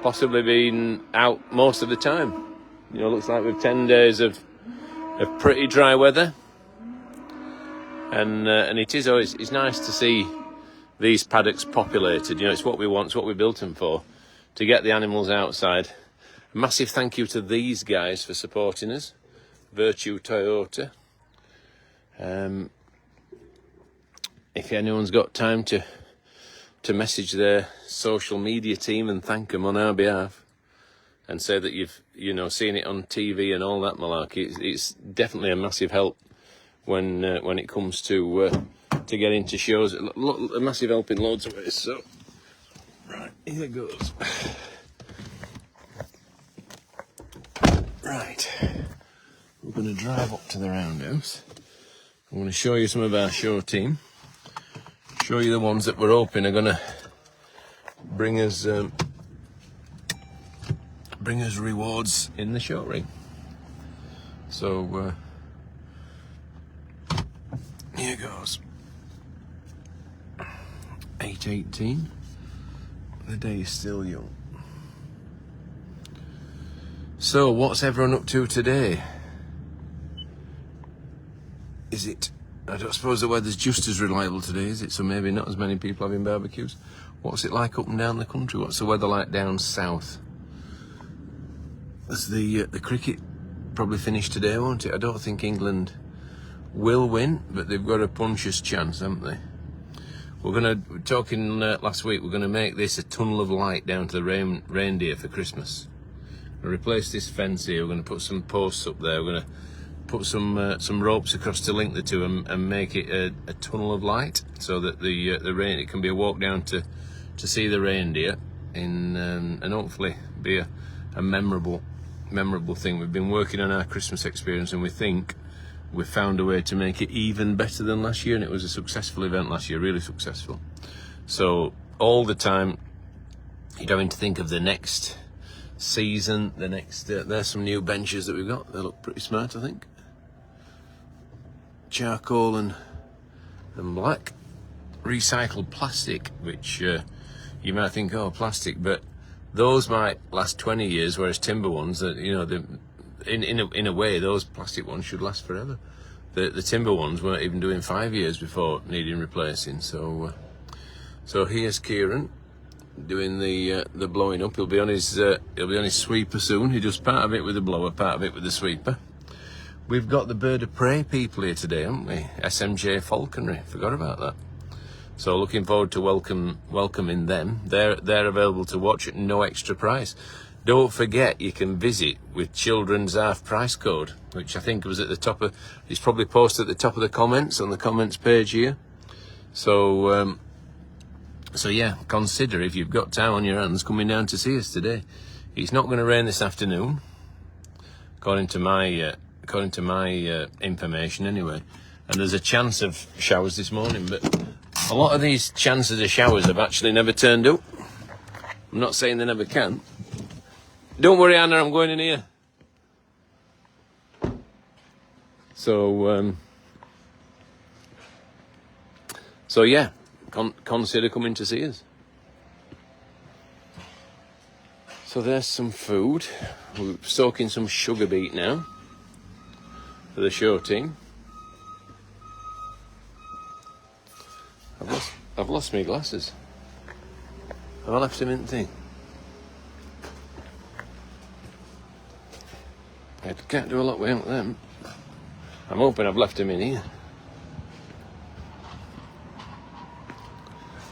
possibly being out most of the time. Looks like we've 10 days of pretty dry weather. And it's nice to see these paddocks populated. It's what we want, it's what we built them for, to get the animals outside. A massive thank you to these guys for supporting us, Virtue Toyota. If anyone's got time to message their social media team and thank them on our behalf and say that you've seen it on TV and all that malarkey, it's definitely a massive help when it comes to getting to shows. A massive help in loads of ways. So right, here goes. Right, we're going to drive up to the roundhouse. I'm going to show you some of our show team. Show you the ones that we're hoping are going to bring us rewards in the show ring. So here goes. 8:18. The day is still young. So what's everyone up to today? I don't suppose the weather's just as reliable today, is it? So maybe not as many people having barbecues. What's it like up and down the country? What's the weather like down south? As the cricket probably finished today, won't it? I don't think England will win, but they've got a puncher's chance, haven't they? We're talking last week, we're going to make this a tunnel of light down to the reindeer for Christmas. We'll replace this fence here, we're going to put some posts up there, we're going to put some ropes across to link the two and make it a tunnel of light, so that it can be a walk down to see the reindeer and hopefully be a memorable thing. We've been working on our Christmas experience, and we think we've found a way to make it even better than last year, and it was a successful event last year, really successful. So all the time you're having to think of the next season, there's some new benches that we've got. They look pretty smart, I think. Charcoal and black. Recycled plastic, which you might think, oh, plastic, but those might last 20 years, whereas timber ones, in a way, those plastic ones should last forever. The timber ones weren't even doing 5 years before needing replacing. So here's Kieran doing the blowing up. He'll be on his sweeper soon. He does part of it with the blower, part of it with the sweeper. We've got the bird of prey people here today, haven't we? SMJ Falconry. Forgot about that. So looking forward to welcoming them. They're available to watch at no extra price. Don't forget you can visit with children's half price code, which I think was at the top of. It's probably posted at the top of the comments on the comments page here. So yeah, consider if you've got time on your hands coming down to see us today. It's not going to rain this afternoon, according to my information anyway. And there's a chance of showers this morning, but a lot of these chances of showers have actually never turned up. I'm not saying they never can. Don't worry, Anna, I'm going in here. So yeah, consider coming to see us. So there's some food. We're soaking some sugar beet now for the show team. I've lost my glasses. Have I left them in the thing? I can't do a lot without them. I'm hoping I've left them in here.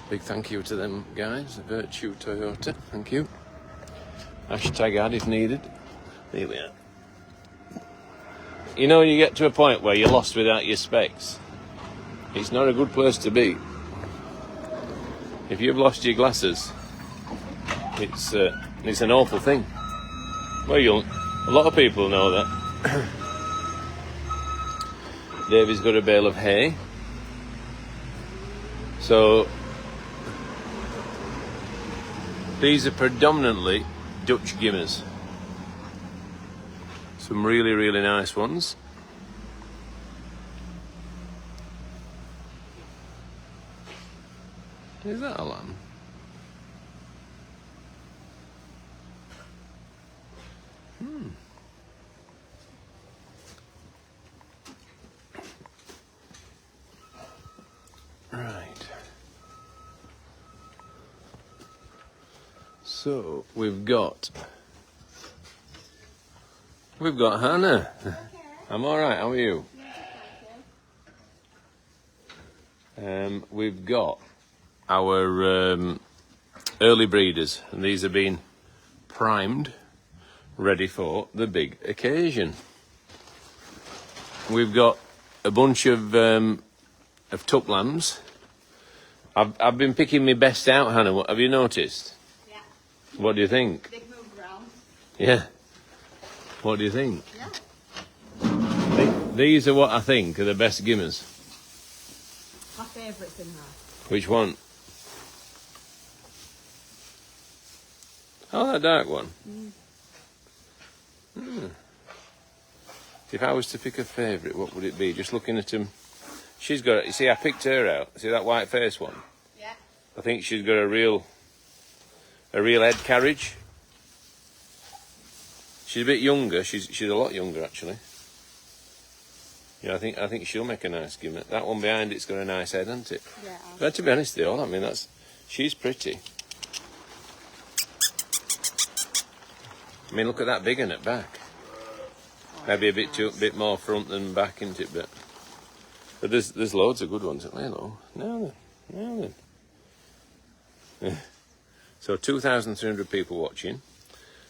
Big thank you to them guys, the Virtue Toyota. Thank you. Hashtag ad if needed. There we are. You know, you get to a point where you're lost without your specs. It's not a good place to be. If you've lost your glasses, it's an awful thing. Well, a lot of people know that. Davy's got a bale of hay. So these are predominantly Dutch gimmers. Some really, really nice ones. Is that a lamb? Right. So we've got Hannah. Okay. I'm all right. How are you? We've got our early breeders, and these are being primed, ready for the big occasion. We've got a bunch of tuck lambs. I've been picking my best out, Hannah. What have you noticed? Yeah. What do you think? Big move round. Yeah. What do you think? Yeah. These are what I think are the best gimmers. My favourites in her. Which one? Oh, that dark one. If I was to pick a favourite, what would it be? Just looking at him. She's got, you see, I picked her out. See that white face one? Yeah. I think she's got a real head carriage. She's a bit younger. She's a lot younger actually. Yeah, I think she'll make a nice gimmick. That one behind it's got a nice head, hasn't it? Yeah. But to be honest, they all. I mean, she's pretty. I mean, look at that big one at back. Maybe a bit more front than back, isn't it? But there's loads of good ones at Lalo. Now then. So 2,300 people watching.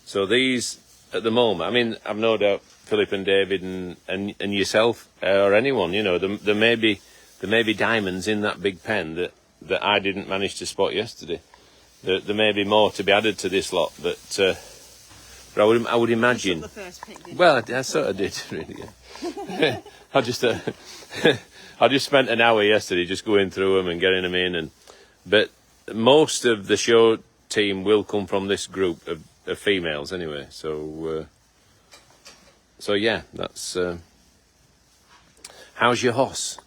So these at the moment, I mean, I've no doubt Philip and David and yourself or anyone, you know, there may be diamonds in that big pen that I didn't manage to spot yesterday. There may be more to be added to this lot, but I would imagine. The first pick, didn't Well, I sort of did really. Yeah. I just spent an hour yesterday just going through them and getting them in, but most of the show team will come from this group of females anyway. So yeah, that's. How's your horse?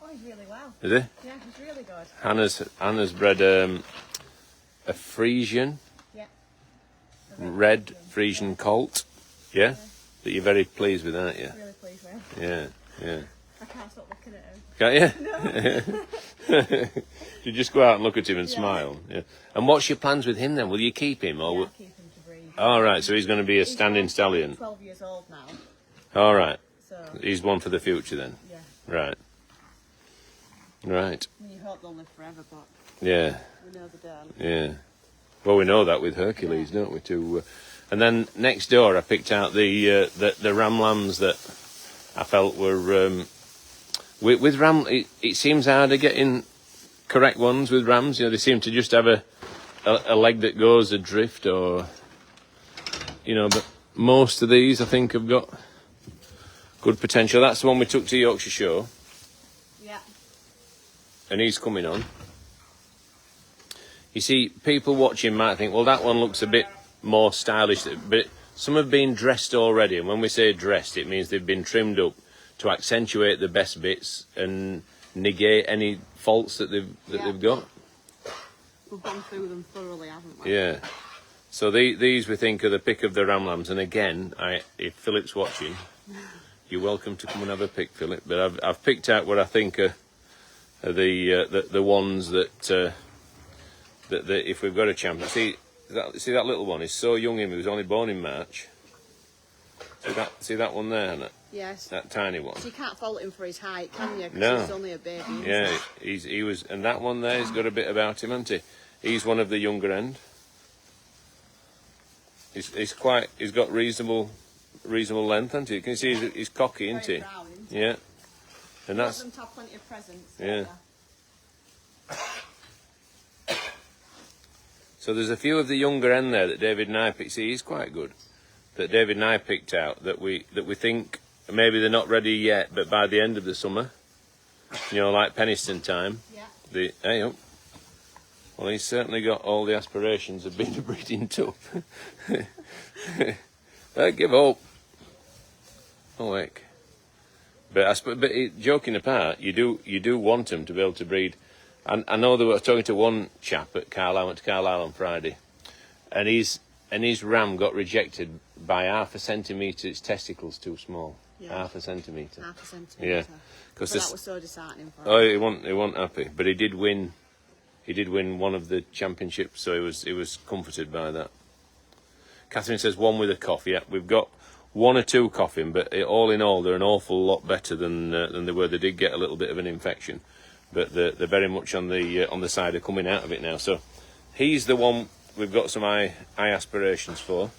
Oh, he's really well. Is he? Yeah, he's really good. Hannah's bred a Frisian. Yeah. Red Frisian colt. Yeah? That you're very pleased with, aren't you? Really pleased with. Yeah. I can't stop looking at him. Can't you? You just go out and look at him and smile. Yeah. And what's your plans with him then? Will you keep him or? Yeah, keep him to breed. All right, so he's going to be a standing stallion. 12 years old now. All right, So he's one for the future then. yeah. Right. Right. You hope they'll live forever, but Yeah. we know they don't. Yeah. Well, we know that with Hercules, don't we? Too. And then next door, I picked out the ram lambs that I felt were with ram. It seems harder getting correct ones with rams. You know, they seem to just have a leg that goes adrift, or you know. But most of these, I think, have got good potential. That's the one we took to Yorkshire Show, Yeah. and he's coming on. You see, people watching might think, well, that one looks a bit more stylish, but some have been dressed already, and when we say dressed, it means they've been trimmed up to accentuate the best bits and negate any faults that they've got. We've gone through them thoroughly, haven't we? Yeah. So these we think are the pick of the ram lambs, and again, if Philip's watching, you're welcome to come and have a pick, Philip. But I've picked out what I think are the ones that if we've got a champion. See that little one is so young. He was only born in March. See that one there, Hannah? Yes. That tiny one. So you can't fault him for his height, can you? 'Cause No. he's only a baby. Isn't Yeah, he? he was, and that one there, he's got a bit about him, hasn't he? He's one of the younger end. He's got reasonable length, hasn't he? Can you see he's cocky, isn't he? Very proud, isn't he? Yeah. And Let that's them to have plenty of presents. Yeah. So there's a few of the younger end there that David and I picked. See, he's quite good. That David and I picked out that we think maybe they're not ready yet, but by the end of the summer, you know, like Penistone time. Yeah. Hey up. Well, he's certainly got all the aspirations of being a breeding tub. Don't give up. Oh heck. But joking apart, you do want them to be able to breed. And I know they were talking to one chap at Carlisle. I went to Carlisle on Friday, and his ram got rejected by 1/2 centimetre. Its testicles too small. Yeah. 1/2 centimetre. 1/2 centimetre. Yeah. Because that was so disheartening for him. Oh, he wasn't happy, but he did win. He did win one of the championships, so he was comforted by that. Catherine says one with a cough. Yeah, we've got 1 or 2 coughing, but all in all, they're an awful lot better than they were. They did get a little bit of an infection, but they're very much on the side of coming out of it now. So he's the one we've got some high aspirations for.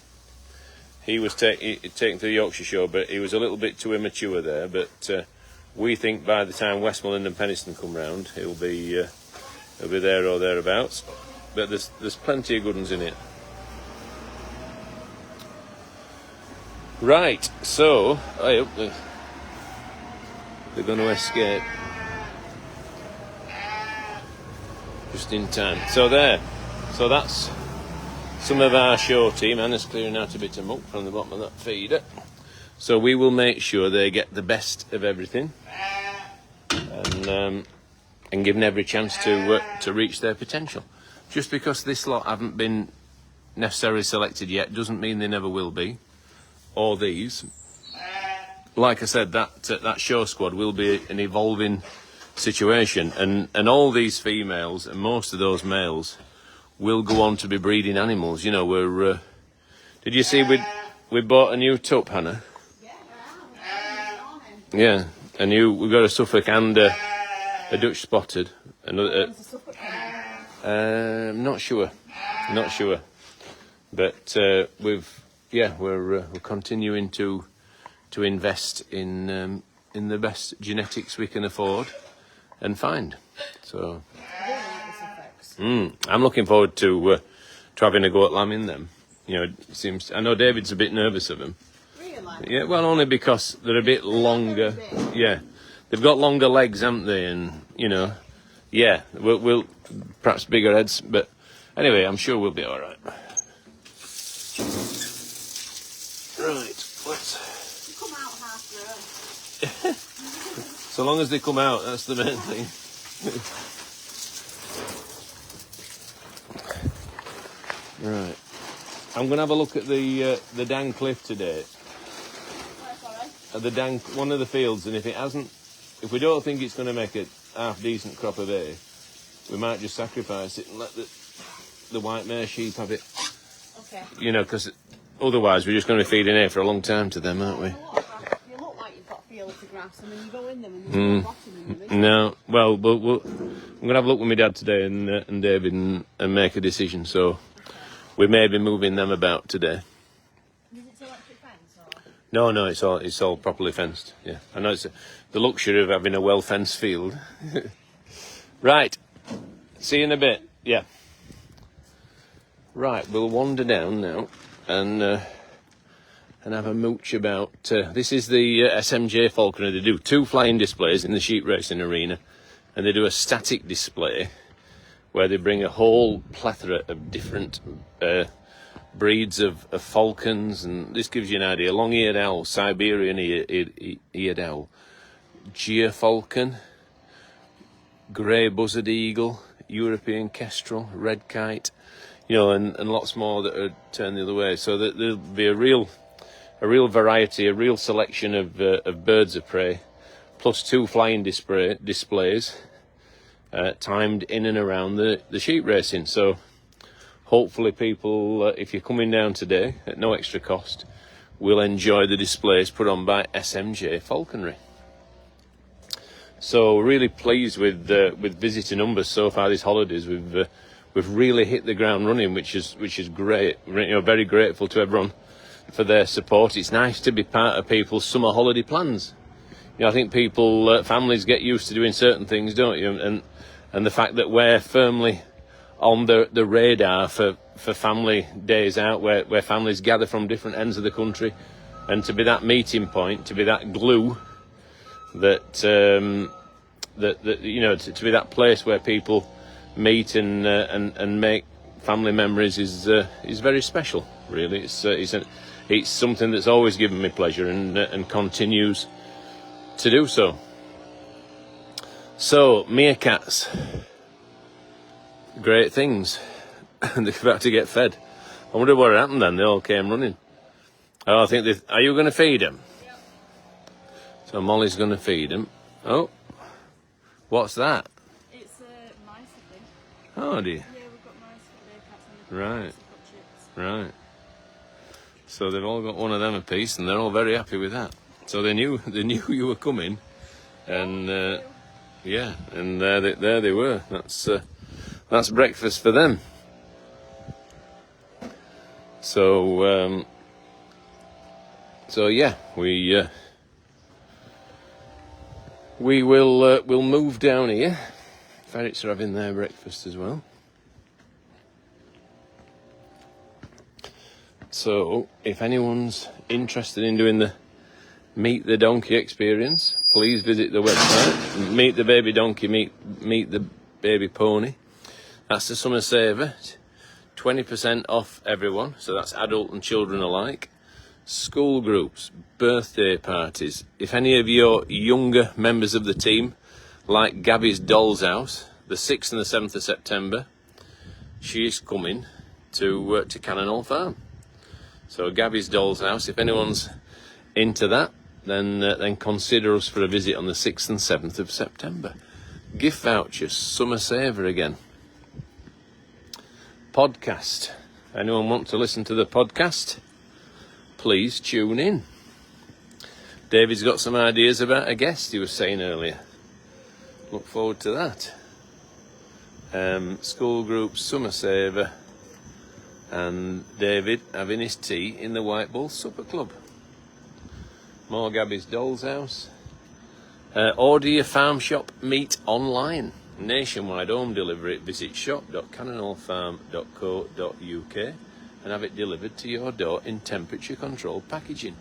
He was taken to the Yorkshire Show, but he was a little bit too immature there. But we think by the time Westmoreland and Penistone come round, he'll be there or thereabouts. But there's plenty of good ones in it. Right, so I hope they're going to escape just in time. So that's some of our show team. Anna's clearing out a bit of muck from the bottom of that feeder. So we will make sure they get the best of everything, and given every chance to reach their potential. Just because this lot haven't been necessarily selected yet doesn't mean they never will be. Or these. Like I said, that show squad will be an evolving situation, and all these females and most of those males will go on to be breeding animals. You know, we're. Did you see we bought a new tup, Hannah? Yeah, we've got a Suffolk and a Dutch spotted. Not sure, but we're continuing to invest in the best genetics we can afford and find. So I'm looking forward to having a go at lambing them. You know, it seems. I know David's a bit nervous of them. Really? Yeah, well, only because they're a bit longer. Yeah, they've got longer legs, haven't they? And you know, yeah, we'll perhaps bigger heads, but anyway, I'm sure we'll be all right. Right, let's. Come out half row. So long as they come out, that's the main thing. Right, I'm going to have a look at the Dan Cliff today. Sorry. At one of the fields, and if if we don't think it's going to make a half decent crop of hay, we might just sacrifice it and let the white mare sheep have it. Okay. You know, because otherwise we're just going to be feeding hay for a long time to them, aren't we? You look like you've got fields of grass, and then you go in them and there's no bottom in them, is there? No, well, I'm going to have a look with my dad today and David and make a decision. So we may be moving them about today. Is it electric fence or? No, it's all properly fenced. Yeah, I know it's the luxury of having a well fenced field. Right, see you in a bit. Yeah. Right, we'll wander down now and have a mooch about. This is the SMJ falconry. They do 2 flying displays in the sheep racing arena, and they do a static display where they bring a whole plethora of different breeds of falcons, and this gives you an idea. Long-eared owl, Siberian eared owl, gyr falcon, grey buzzard eagle, European kestrel, red kite, you know, and lots more that are turned the other way. So that there'll be a real variety, a real selection of birds of prey, plus 2 flying displays timed in and around the sheep racing. So hopefully people, if you're coming down today at no extra cost, will enjoy the displays put on by SMJ Falconry. So really pleased with visitor numbers so far these holidays. We've really hit the ground running, which is great. You know, very grateful to everyone for their support. It's nice to be part of people's summer holiday plans. You know, I think people, families get used to doing certain things, don't you? And the fact that we're firmly on the radar for family days out, where families gather from different ends of the country, and to be that meeting point, to be that glue, that you know, to be that place where people meet and make family memories is very special. Really, it's something that's always given me pleasure and continues to do so. So meerkats, great things. They're about to get fed. I wonder what happened then. They all came running. Oh, I think are you going to feed them? Yeah. So Molly's going to feed them. Oh, what's that? It's mice, I think. Oh, do you? Yeah, we've got mice for meerkats and Right. we've got chips. Right. So they've all got one of them apiece, and they're all very happy with that. So they knew you were coming, and yeah, and there they were. That's breakfast for them. So yeah, we'll move down here. Ferrets are having their breakfast as well. So if anyone's interested in doing the Meet the Donkey experience, please visit the website. Meet the baby donkey, meet the baby pony. That's the summer saver. 20% off everyone, so that's adult and children alike. School groups, birthday parties. If any of your younger members of the team like Gabby's Doll's House, the 6th and the 7th of September, she is coming to Cannon Hall Farm. So Gabby's Doll's House, if anyone's into that, then consider us for a visit on the 6th and 7th of September. Gift vouchers, summer saver again. Podcast. Anyone want to listen to the podcast? Please tune in. David's got some ideas about a guest he was saying earlier. Look forward to that. School group, summer saver, and David having his tea in the White Bull Supper Club. More Gabby's Doll's House. Order your farm shop meat online. Nationwide home delivery. Visit shop.cannonhallfarm.co.uk and have it delivered to your door in temperature controlled packaging.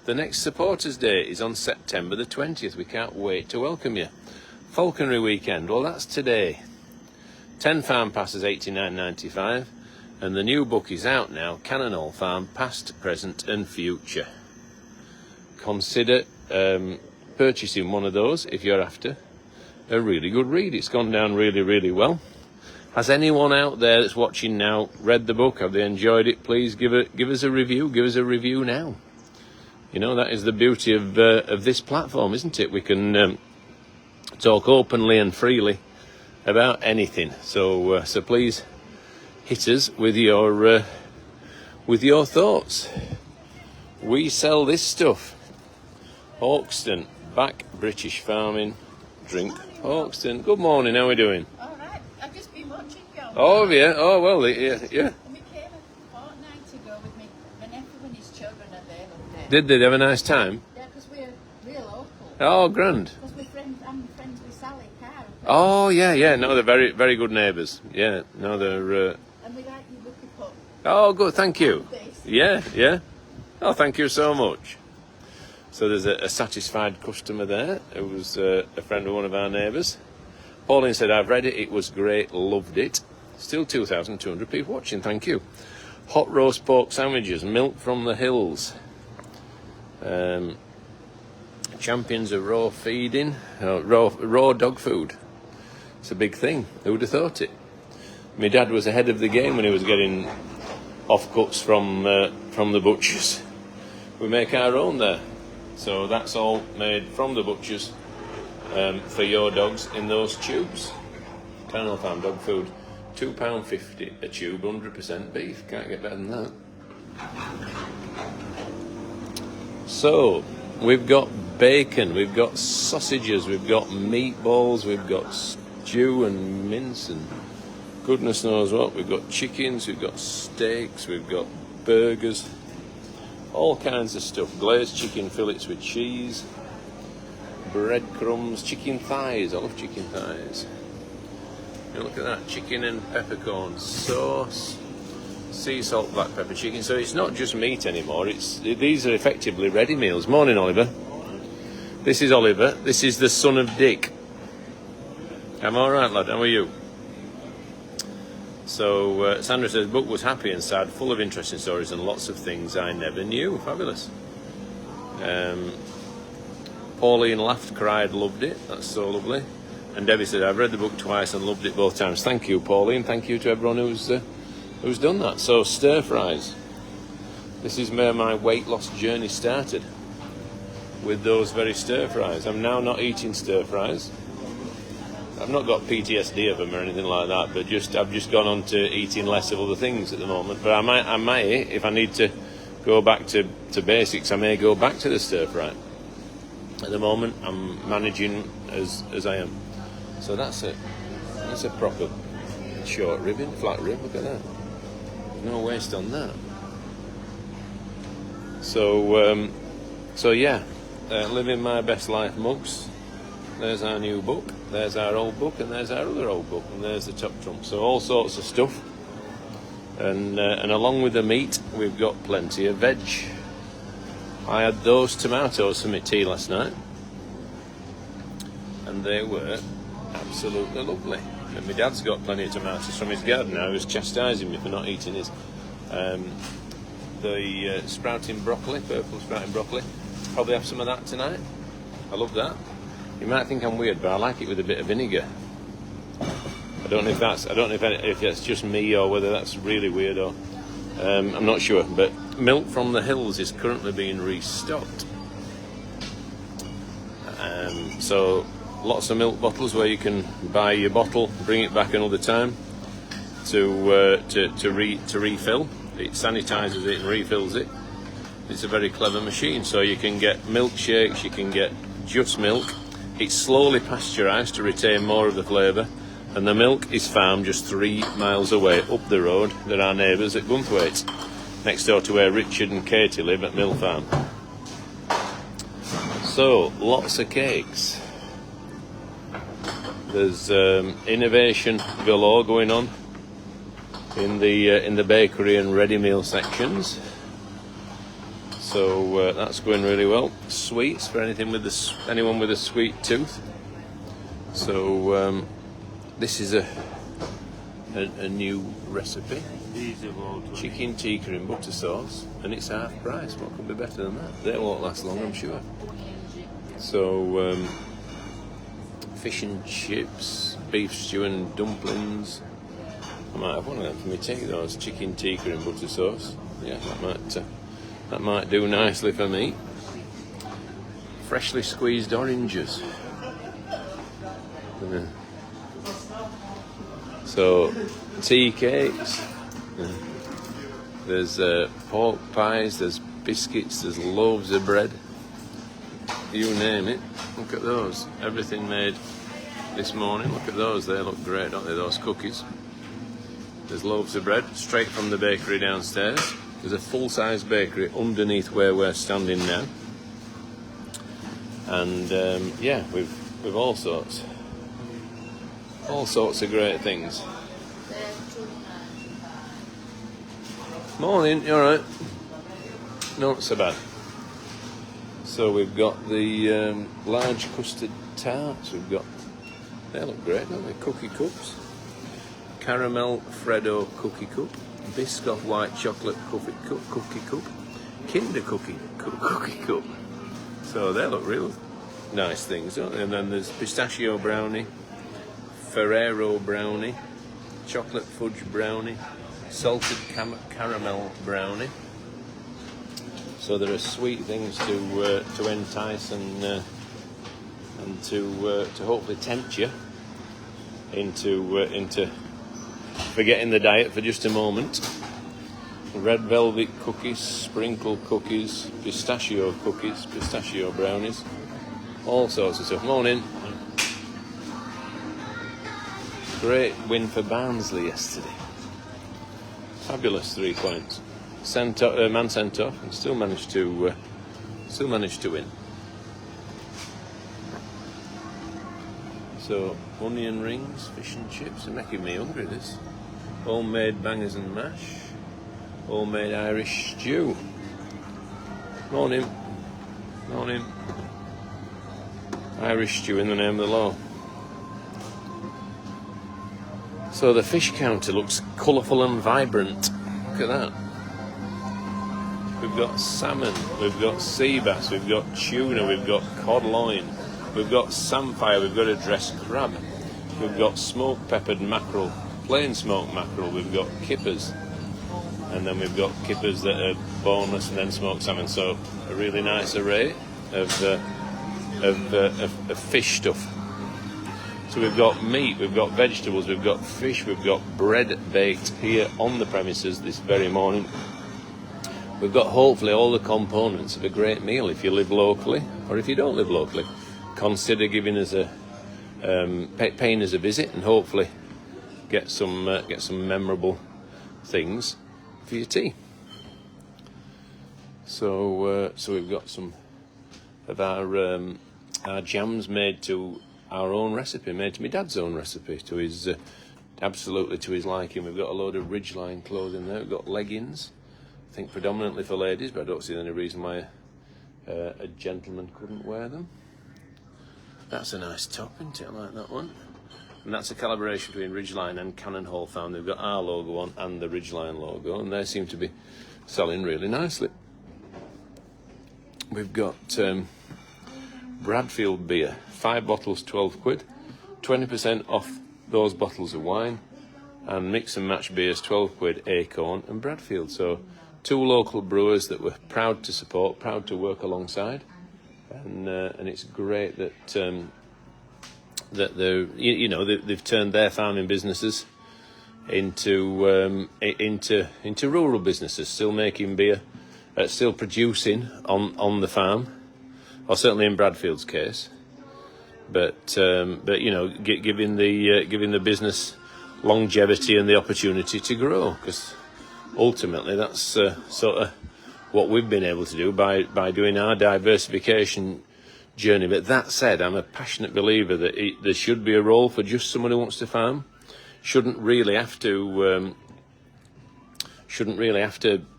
The next Supporters Day is on September the 20th. We can't wait to welcome you. Falconry Weekend, well, that's today. 10 farm passes $89.95, and the new book is out now, Cannon Hall Farm, Past, Present and Future. Consider purchasing one of those if you're after a really good read. It's gone down really, really well. Has anyone out there that's watching now read the book? Have they enjoyed it? Please give us a review. Give us a review now. You know, that is the beauty of this platform, isn't it? We can talk openly and freely about anything. So so please hit us with your thoughts. We sell this stuff. Hawkston, back British farming, drink Hawkston. Good morning, how are we doing? All right, I've just been watching you. Oh yeah, oh well, yeah. And we came a fortnight ago with my nephew and his children, and they loved it. Did they have a nice time? Yeah, because we're real local. Oh, grand. Because I'm friends with Sally Carr. Oh yeah. No, they're very, very good neighbours. Yeah, no, they're. And we like you looking up. Oh, good, thank you. This. Yeah. Oh, thank you so much. So there's a satisfied customer there who was a friend of one of our neighbours. Pauline said, I've read it, it was great, loved it. Still 2,200 people watching, thank you. Hot roast pork sandwiches, milk from the hills. Champions of raw feeding, raw dog food. It's a big thing, who would have thought it? My dad was ahead of the game when he was getting offcuts from the butchers. We make our own there. So that's all made from the butchers for your dogs in those tubes. Canal Farm dog food, £2.50 a tube, 100% beef. Can't get better than that. So we've got bacon, we've got sausages, we've got meatballs, we've got stew and mince and goodness knows what. We've got chickens, we've got steaks, we've got burgers. All kinds of stuff. Glazed chicken fillets with cheese, breadcrumbs, chicken thighs. I love chicken thighs. You look at that, chicken and peppercorn sauce, sea salt black pepper chicken. So it's not just meat anymore. These are effectively ready meals. Morning, Oliver. This is Oliver. This is the son of Dick. I'm all right, lad. How are you? So Sandra says, book was happy and sad, full of interesting stories and lots of things I never knew. Fabulous. Pauline laughed, cried, loved it. That's so lovely. And Debbie said, I've read the book twice and loved it both times. Thank you, Pauline. Thank you to everyone who's done that. So stir fries. This is where my weight loss journey started, with those very stir fries. I'm now not eating stir fries. I've not got PTSD of them or anything like that, but I've just gone on to eating less of other things at the moment. But I may, if I need to go back to basics, I may go back to the stir fry. At the moment, I'm managing as I am. So that's it. That's a proper short ribbon, flat rib. Look at that. No waste on that. So yeah, living my best life mugs. There's our new book, there's our old book, and there's our other old book, and there's the top trump. So all sorts of stuff. And along with the meat, we've got plenty of veg. I had those tomatoes for my tea last night, and they were absolutely lovely. And my dad's got plenty of tomatoes from his garden now. He was chastising me for not eating his. The sprouting broccoli, purple sprouting broccoli. Probably have some of that tonight. I love that. You might think I'm weird, but I like it with a bit of vinegar. I don't know if that's just me or whether that's really weird or I'm not sure. But milk from the hills is currently being restocked. So lots of milk bottles where you can buy your bottle, bring it back another time to refill. It sanitises it and refills it. It's a very clever machine. So you can get milkshakes, you can get just milk. It's slowly pasteurised to retain more of the flavour, and the milk is farmed just 3 miles away up the road. They're our neighbours at Gunthwaite, next door to where Richard and Katie live at Mill Farm. So lots of cakes. There's innovation galore going on in the bakery and ready meal sections. So that's going really well. Sweets for anyone with a sweet tooth. So this is a new recipe. Chicken tikka in butter sauce, and it's half price. What could be better than that? They won't last long, I'm sure. So fish and chips, beef stew and dumplings. I might have one of them for me tea. Those chicken tikka in butter sauce. Yeah, that might do nicely for me. Freshly squeezed oranges. Yeah. So, tea cakes. Yeah. There's pork pies, there's biscuits, there's loaves of bread. You name it. Look at those. Everything made this morning. Look at those. They look great, don't they? Those cookies. There's loaves of bread straight from the bakery downstairs. There's a full-size bakery underneath where we're standing now. And yeah, we've all sorts of great things. Morning, you alright? Not so bad. So we've got the large custard tarts. They look great, don't they? Cookie cups. Caramel Freddo cookie cup. Biscoff white chocolate cookie cup. Kinder cookie cup. So they look real nice things, don't they? And then there's pistachio brownie, Ferrero brownie, chocolate fudge brownie, salted caramel brownie. So there are sweet things to entice and to hopefully tempt you into forgetting the diet for just a moment. Red velvet cookies, sprinkle cookies, pistachio brownies, all sorts of stuff. Morning. Great win for Barnsley yesterday. Fabulous 3 points. Man sent off and still managed to win. So onion rings, fish and chips are making me hungry. This homemade bangers and mash, homemade Irish stew. Morning. Irish stew in the name of the law. So the fish counter looks colourful and vibrant. Look at that. We've got salmon, we've got sea bass, we've got tuna, we've got cod loin, we've got samphire, we've got a dressed crab, we've got smoked peppered mackerel, plain smoked mackerel, we've got kippers, and then we've got kippers that are boneless and then smoked salmon. So a really nice array of fish stuff. So we've got meat, we've got vegetables, we've got fish, we've got bread baked here on the premises this very morning. We've got hopefully all the components of a great meal. If you live locally, or if you don't live locally, consider giving us paying us a visit, and hopefully get some memorable things for your tea. So we've got some of our jams made to our own recipe, made to my dad's own recipe, to his absolutely to his liking. We've got a load of Ridgeline clothing there. We've got leggings, I think predominantly for ladies, but I don't see any reason why a gentleman couldn't wear them. That's a nice top, isn't it? I like that one. And that's a collaboration between Ridgeline and Cannon Hall Farm. They've got our logo on and the Ridgeline logo, and they seem to be selling really nicely. We've got Bradfield beer, 5 bottles, 12 quid, 20% off those bottles of wine, and mix and match beers, 12 quid, Acorn and Bradfield. So 2 local brewers that we're proud to support, proud to work alongside, and it's great that they've turned their farming businesses into rural businesses, still making beer, still producing on the farm, or certainly in Bradfield's case, but giving the business longevity and the opportunity to grow, because ultimately that's sort of what we've been able to do by doing our diversification journey. But that said, I'm a passionate believer that there should be a role for just someone who wants to farm. Shouldn't really have to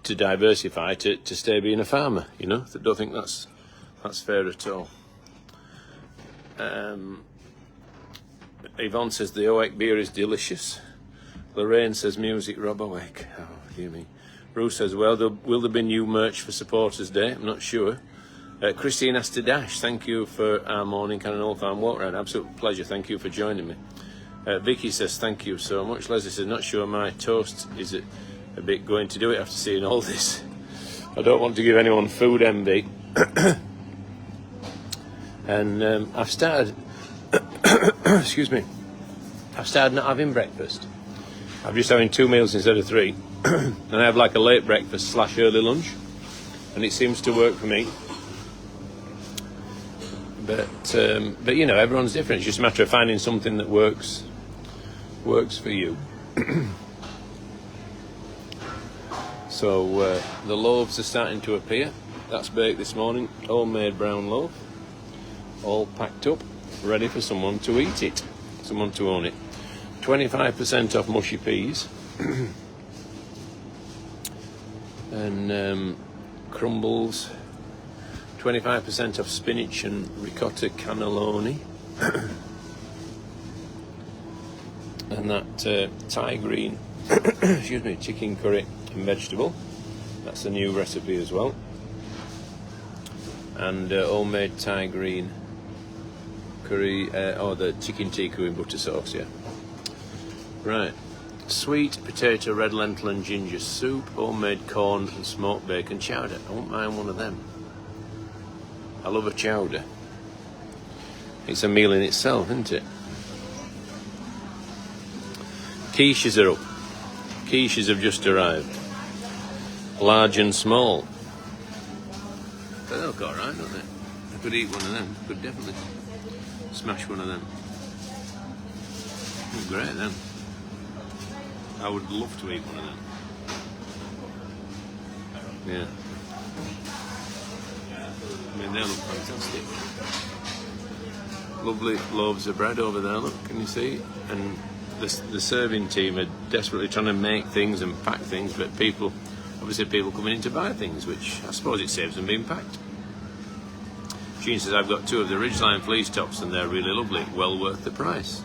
diversify to stay being a farmer. I don't think that's fair at all. Yvonne says the Oak beer is delicious. Lorraine says music Rob awake. Oh, dear me. Bruce says, will there be new merch for Supporters Day? I'm not sure. Christine has to dash. Thank you for our morning Cannon Hall Farm walk around. Absolute pleasure. Thank you for joining me. Vicky says, thank you so much. Leslie says, not sure my toast is a bit going to do it after seeing all this. I don't want to give anyone food envy. And I've started excuse me, I've started not having breakfast. I'm just having 2 meals instead of 3. And I have like a late breakfast / early lunch. And it seems to work for me. But you know, everyone's different. It's just a matter of finding something that works for you. So the loaves are starting to appear. That's baked this morning. Homemade brown loaf. All packed up, ready for someone to eat it. Someone to own it. 25% off mushy peas. And crumbles. 25% off spinach and ricotta cannelloni. And that Thai green, excuse me, chicken curry and vegetable. That's a new recipe as well. And homemade Thai green curry, or the chicken tikka in butter sauce, yeah. Right. Sweet potato, red lentil and ginger soup, homemade corn and smoked bacon chowder. I won't mind one of them. I love a chowder. It's a meal in itself, isn't it? Quiches are up. Quiches have just arrived. Large and small. They look alright, don't they? I could eat one of them. Could definitely smash one of them. Oh, great then. I would love to eat one of them. Yeah. I mean, they look fantastic. Lovely loaves of bread over there, look, can you see? And the serving team are desperately trying to make things and pack things, but obviously people coming in to buy things, which I suppose it saves them being packed. Jean says, I've got 2 of the Ridgeline fleece tops and they're really lovely, well worth the price.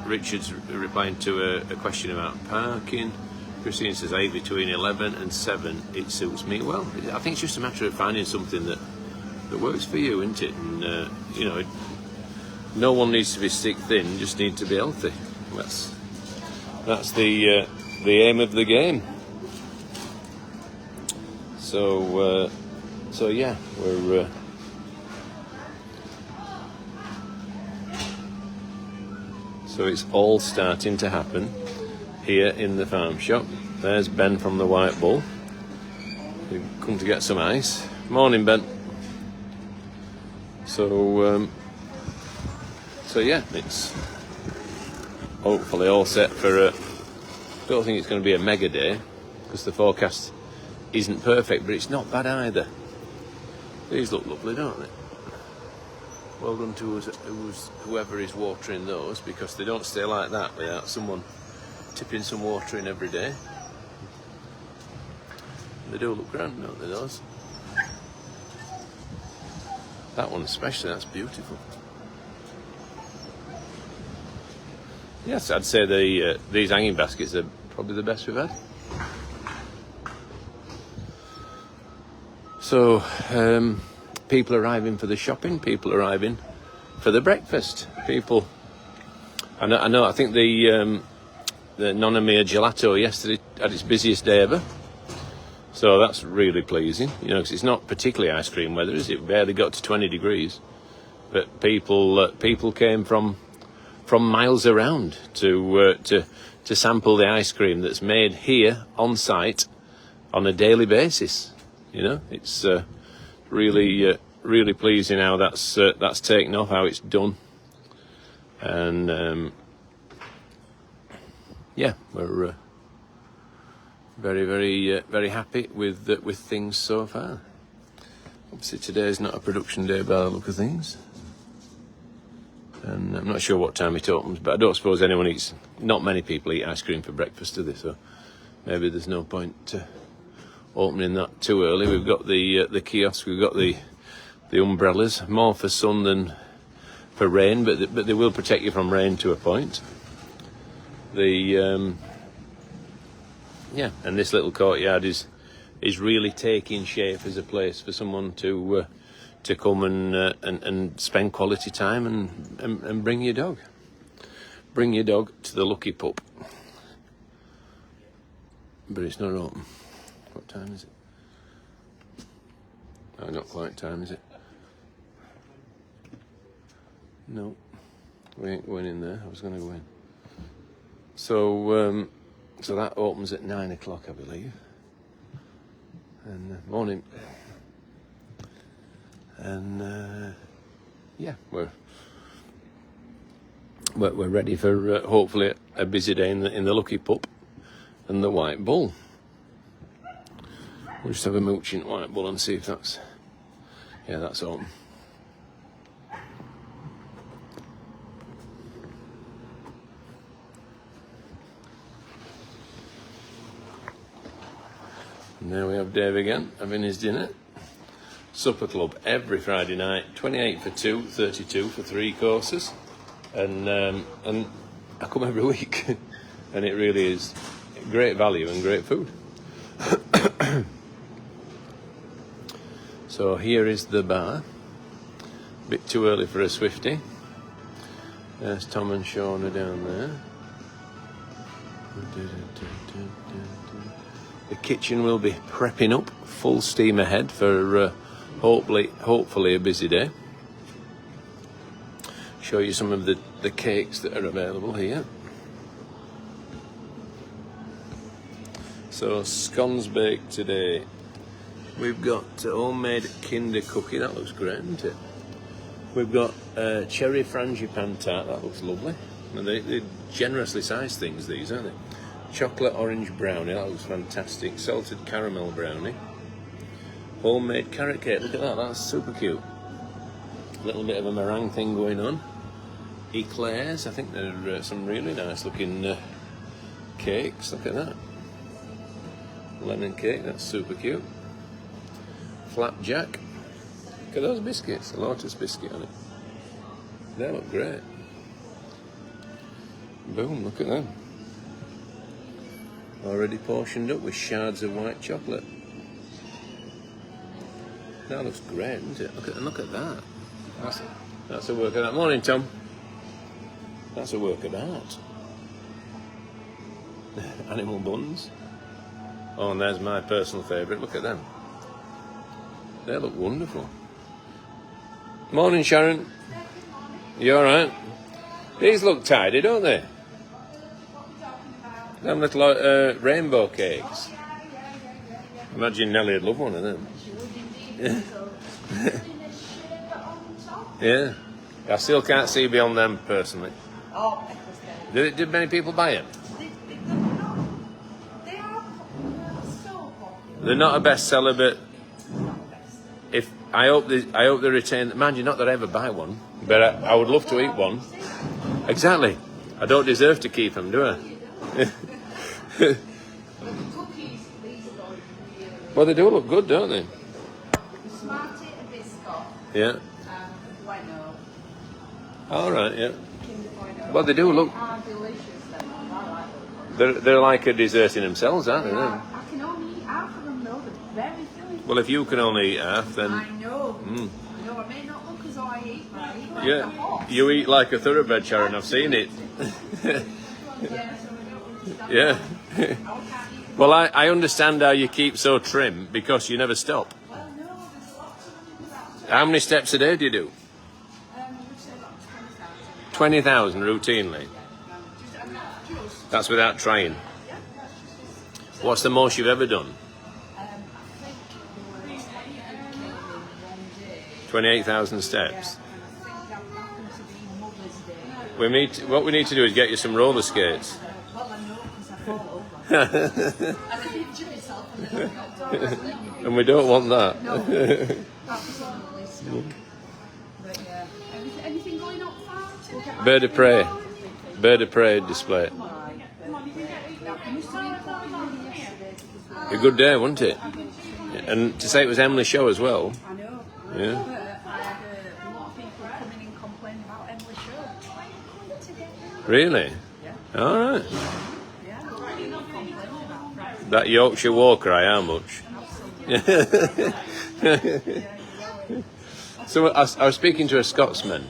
Richard's replying to a question about parking. Christine says, 8 between 11 and 7, it suits me well. I think it's just a matter of finding something that works for you, isn't it? And, you know, no one needs to be stick thin, just need to be healthy. That's the aim of the game. So yeah, we're so it's all starting to happen here in the farm shop. There's Ben from the White Bull. We've come to get some ice. Morning, Ben. So yeah, it's hopefully all set for don't think it's going to be a mega day because the forecast isn't perfect, but it's not bad either. These look lovely, don't they? Well done to whoever is watering those, because they don't stay like that without someone tipping some water in every day. They do look grand, don't they, those? That one especially, that's beautiful. Yes, I'd say these hanging baskets are probably the best we've had. So, people arriving for the shopping, people arriving for the breakfast. People, I know. I think the Nonna Mia Gelato yesterday had its busiest day ever. So that's really pleasing, you know, because it's not particularly ice cream weather, is it? Barely got to 20 degrees, but people came from miles around to sample the ice cream that's made here on site on a daily basis. You know, it's really pleasing how that's taken off, how it's done, and yeah, we're very happy with things so far. Obviously, today's not a production day by the look of things, and I'm not sure what time it opens, but I don't suppose anyone eats. Not many people eat ice cream for breakfast, do they? So maybe there's no point opening that too early. We've got the kiosk, we've got the umbrellas, more for sun than for rain, but they will protect you from rain to a point. Yeah, and this little courtyard is really taking shape as a place for someone to come and spend quality time and bring your dog to the Lucky Pup. But it's not open. What time is it? No, not quite time, is it? No, we ain't going in there. I was going to go in. So, so that opens at 9 o'clock, I believe. And morning. And yeah, we're ready for hopefully a busy day in the Lucky Pup and the White Bull. We'll just have a mooch in White Bull and see if that's, yeah, that's open. And there we have Dave again, having his dinner. Supper Club every Friday night, 28 for 2, 32 for 3 courses. And I come every week, and it really is great value and great food. So here is the bar. A bit too early for a Swiftie. There's Tom and Shauna down there. The kitchen will be prepping up, full steam ahead for hopefully a busy day. Show you some of the cakes that are available here. So scones baked today. We've got homemade Kinder cookie, that looks great, isn't it? We've got cherry frangipane tart, that looks lovely. And they're generously sized things, these, aren't they? Chocolate orange brownie, that looks fantastic. Salted caramel brownie. Homemade carrot cake, look at that, that's super cute. A little bit of a meringue thing going on. Eclairs, I think they're some really nice looking cakes, look at that. Lemon cake, that's super cute. Flapjack, look at those biscuits, a Lotus biscuit on it. They look great. Boom, look at them. Already portioned up with shards of white chocolate. That looks great, isn't it? Look at that. That's a work of art. Morning, Tom. That's a work of art. Animal buns. Oh, and there's my personal favourite. Look at them. They look wonderful. Morning, Sharon. You all right? These look tidy, don't they? Them little rainbow cakes. Imagine Nelly would love one of them. Yeah. Yeah. I still can't see beyond them personally. Did many people buy them? They are so popular. They're not a bestseller, but if I hope they retain. Mind you, not that I ever buy one, but I would love to eat one. Exactly. I don't deserve to keep them, do I? Well, they do look good, don't they? Smarty and biscuit. Yeah. Bueno. All right. Yeah. Well, they do look. Are delicious. I like them. They're like a dessert in themselves, aren't they? I can only eat half of them though. They're very filling. Well, if you can only eat half, then I know. I know. I may not look as though I eat, but I eat like a yeah, horse. you eat like a thoroughbred, Sharon. I've seen it. Yeah. Well, I understand how you keep so trim because you never stop. Well, no, there's lots of them. How many steps a day do you do? We'd say about 20,000. 20,000 routinely. That's without trying. What's the most you've ever done? I think there was 28 came in one day. 28,000 steps. And I think that happened to be Mother's Day. What we need to do is get you some roller skates. Well, I know because I fall over. And I injure myself and then I got And we don't want that. No, absolutely stuck. But yeah, anything going on for today? Bird of prey. Bird of prey display. A good day, wasn't it? And to say it was Emily's show as well. I know. Yeah. I had a lot of people coming and complaining about Emily's show. Really? Yeah. All right. Yeah, complaining about that. That Yorkshire war cry, how much? So I was speaking to a Scotsman,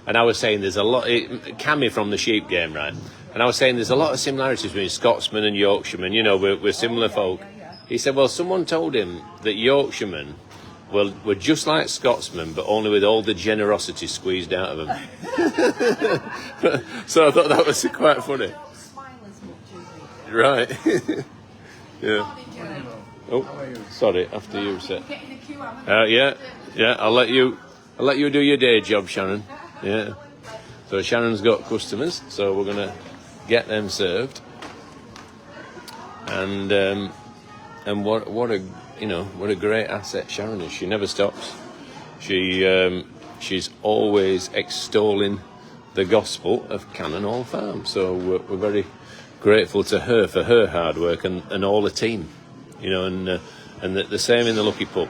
and I was saying there's a lot. Cammy from the sheep game, right? And I was saying there's a lot of similarities between Scotsmen and Yorkshiremen. You know, we're similar folk. He said, well, someone told him that Yorkshiremen Well, we're just like Scotsmen, but only with all the generosity squeezed out of them. So I thought that was quite funny. Don't smile as much as we do. Right. Yeah. Oh, sorry. After you, sir. Yeah. I'll let you do your day job, Shannon. Yeah. So Shannon's got customers, so we're gonna get them served. And what a great asset Sharon is. She never stops. She's always extolling the gospel of Cannon Hall Farm. So we're very grateful to her for her hard work and all the team. And the same in the Lucky Pub.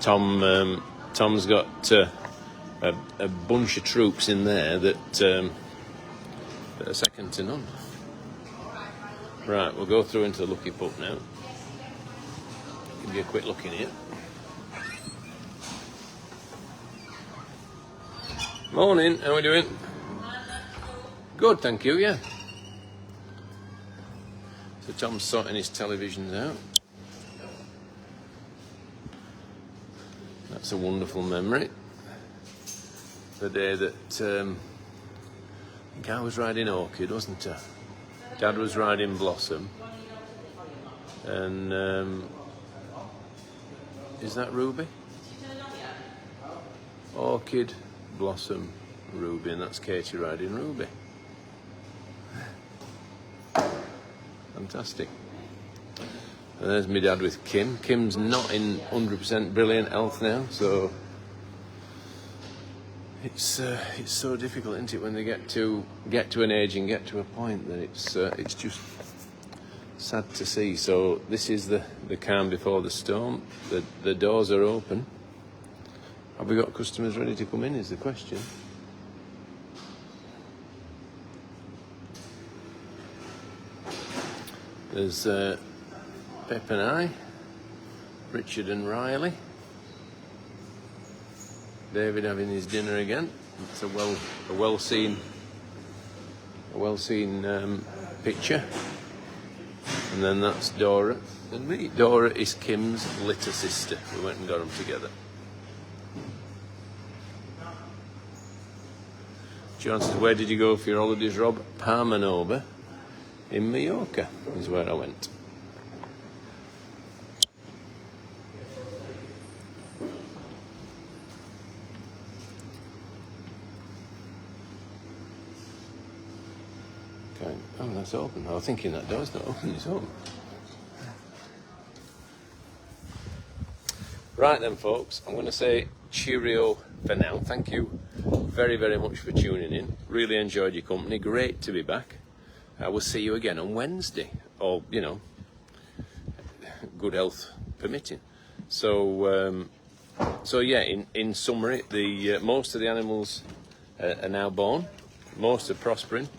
Tom's got a bunch of troops in there that are second to none. Right, we'll go through into the Lucky Pub now. Give you a quick look in here. Morning, how are we doing? Good, thank you, yeah. So Tom's sorting his televisions out. That's a wonderful memory. The day that I think I was riding Orchid, wasn't I? Dad was riding Blossom. And is that Ruby? Orchid, Blossom, Ruby, and that's Katie riding Ruby. Fantastic. And there's my dad with Kim. Kim's not in 100% brilliant health now, so it's so difficult, isn't it, when they get to an age and get to a point that it's just sad to see. So this is the calm before the storm. The doors are open. Have we got customers ready to come in, is the question. There's Pep and I, Richard and Riley, David having his dinner again. It's a well seen picture. And then that's Dora and me. Dora is Kim's little sister. We went and got them together. John says, where did you go for your holidays, Rob? Palmanova in Mallorca is where I went. Okay. Oh, that's open. I was thinking that door's not open. It's open. Right then, folks. I'm going to say cheerio for now. Thank you very, very much for tuning in. Really enjoyed your company. Great to be back. I will see you again on Wednesday, or good health permitting. So yeah. In summary, most of the animals are now born. Most are prospering.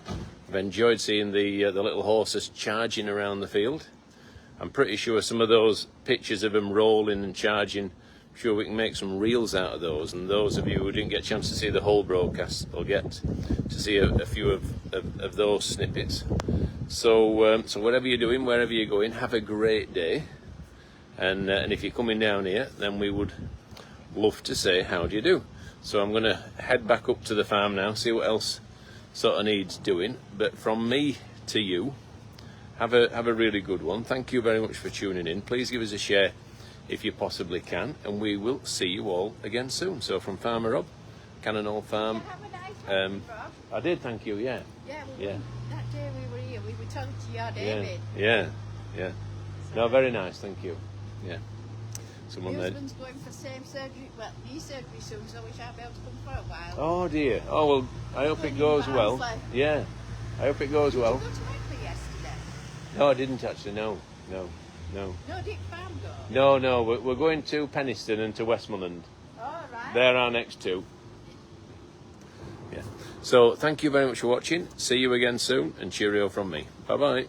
I've enjoyed seeing the little horses charging around the field. I'm pretty sure some of those pictures of them rolling and charging, I'm sure we can make some reels out of those. And those of you who didn't get a chance to see the whole broadcast will get to see a few of those snippets. So whatever you're doing, wherever you're going, have a great day. And if you're coming down here, then we would love to say how do you do. So I'm going to head back up to the farm now, see what else sort of needs doing. But from me to you, have a really good one. Thank you very much for tuning in. Please give us a share if you possibly can, and we will see you all again soon. So from Farmer Rob, Cannon Hall Farm. Have a nice one, Rob. I did, thank you. Yeah. Yeah. That day we were here, we were talking to your David. Yeah. No, very nice. Thank you. Yeah. Someone My there. husband's going for same surgery, knee surgery soon, so we shan't be able to come for a while. Oh dear. Oh well. I hope it goes well. Yeah. I hope it goes well. Did you go to Wembley yesterday? No, I didn't actually. No. No, did Farm go? No. We're going to Penistone and to Westmoreland. All right. They're our next two. Yeah. So thank you very much for watching. See you again soon, and cheerio from me. Bye bye.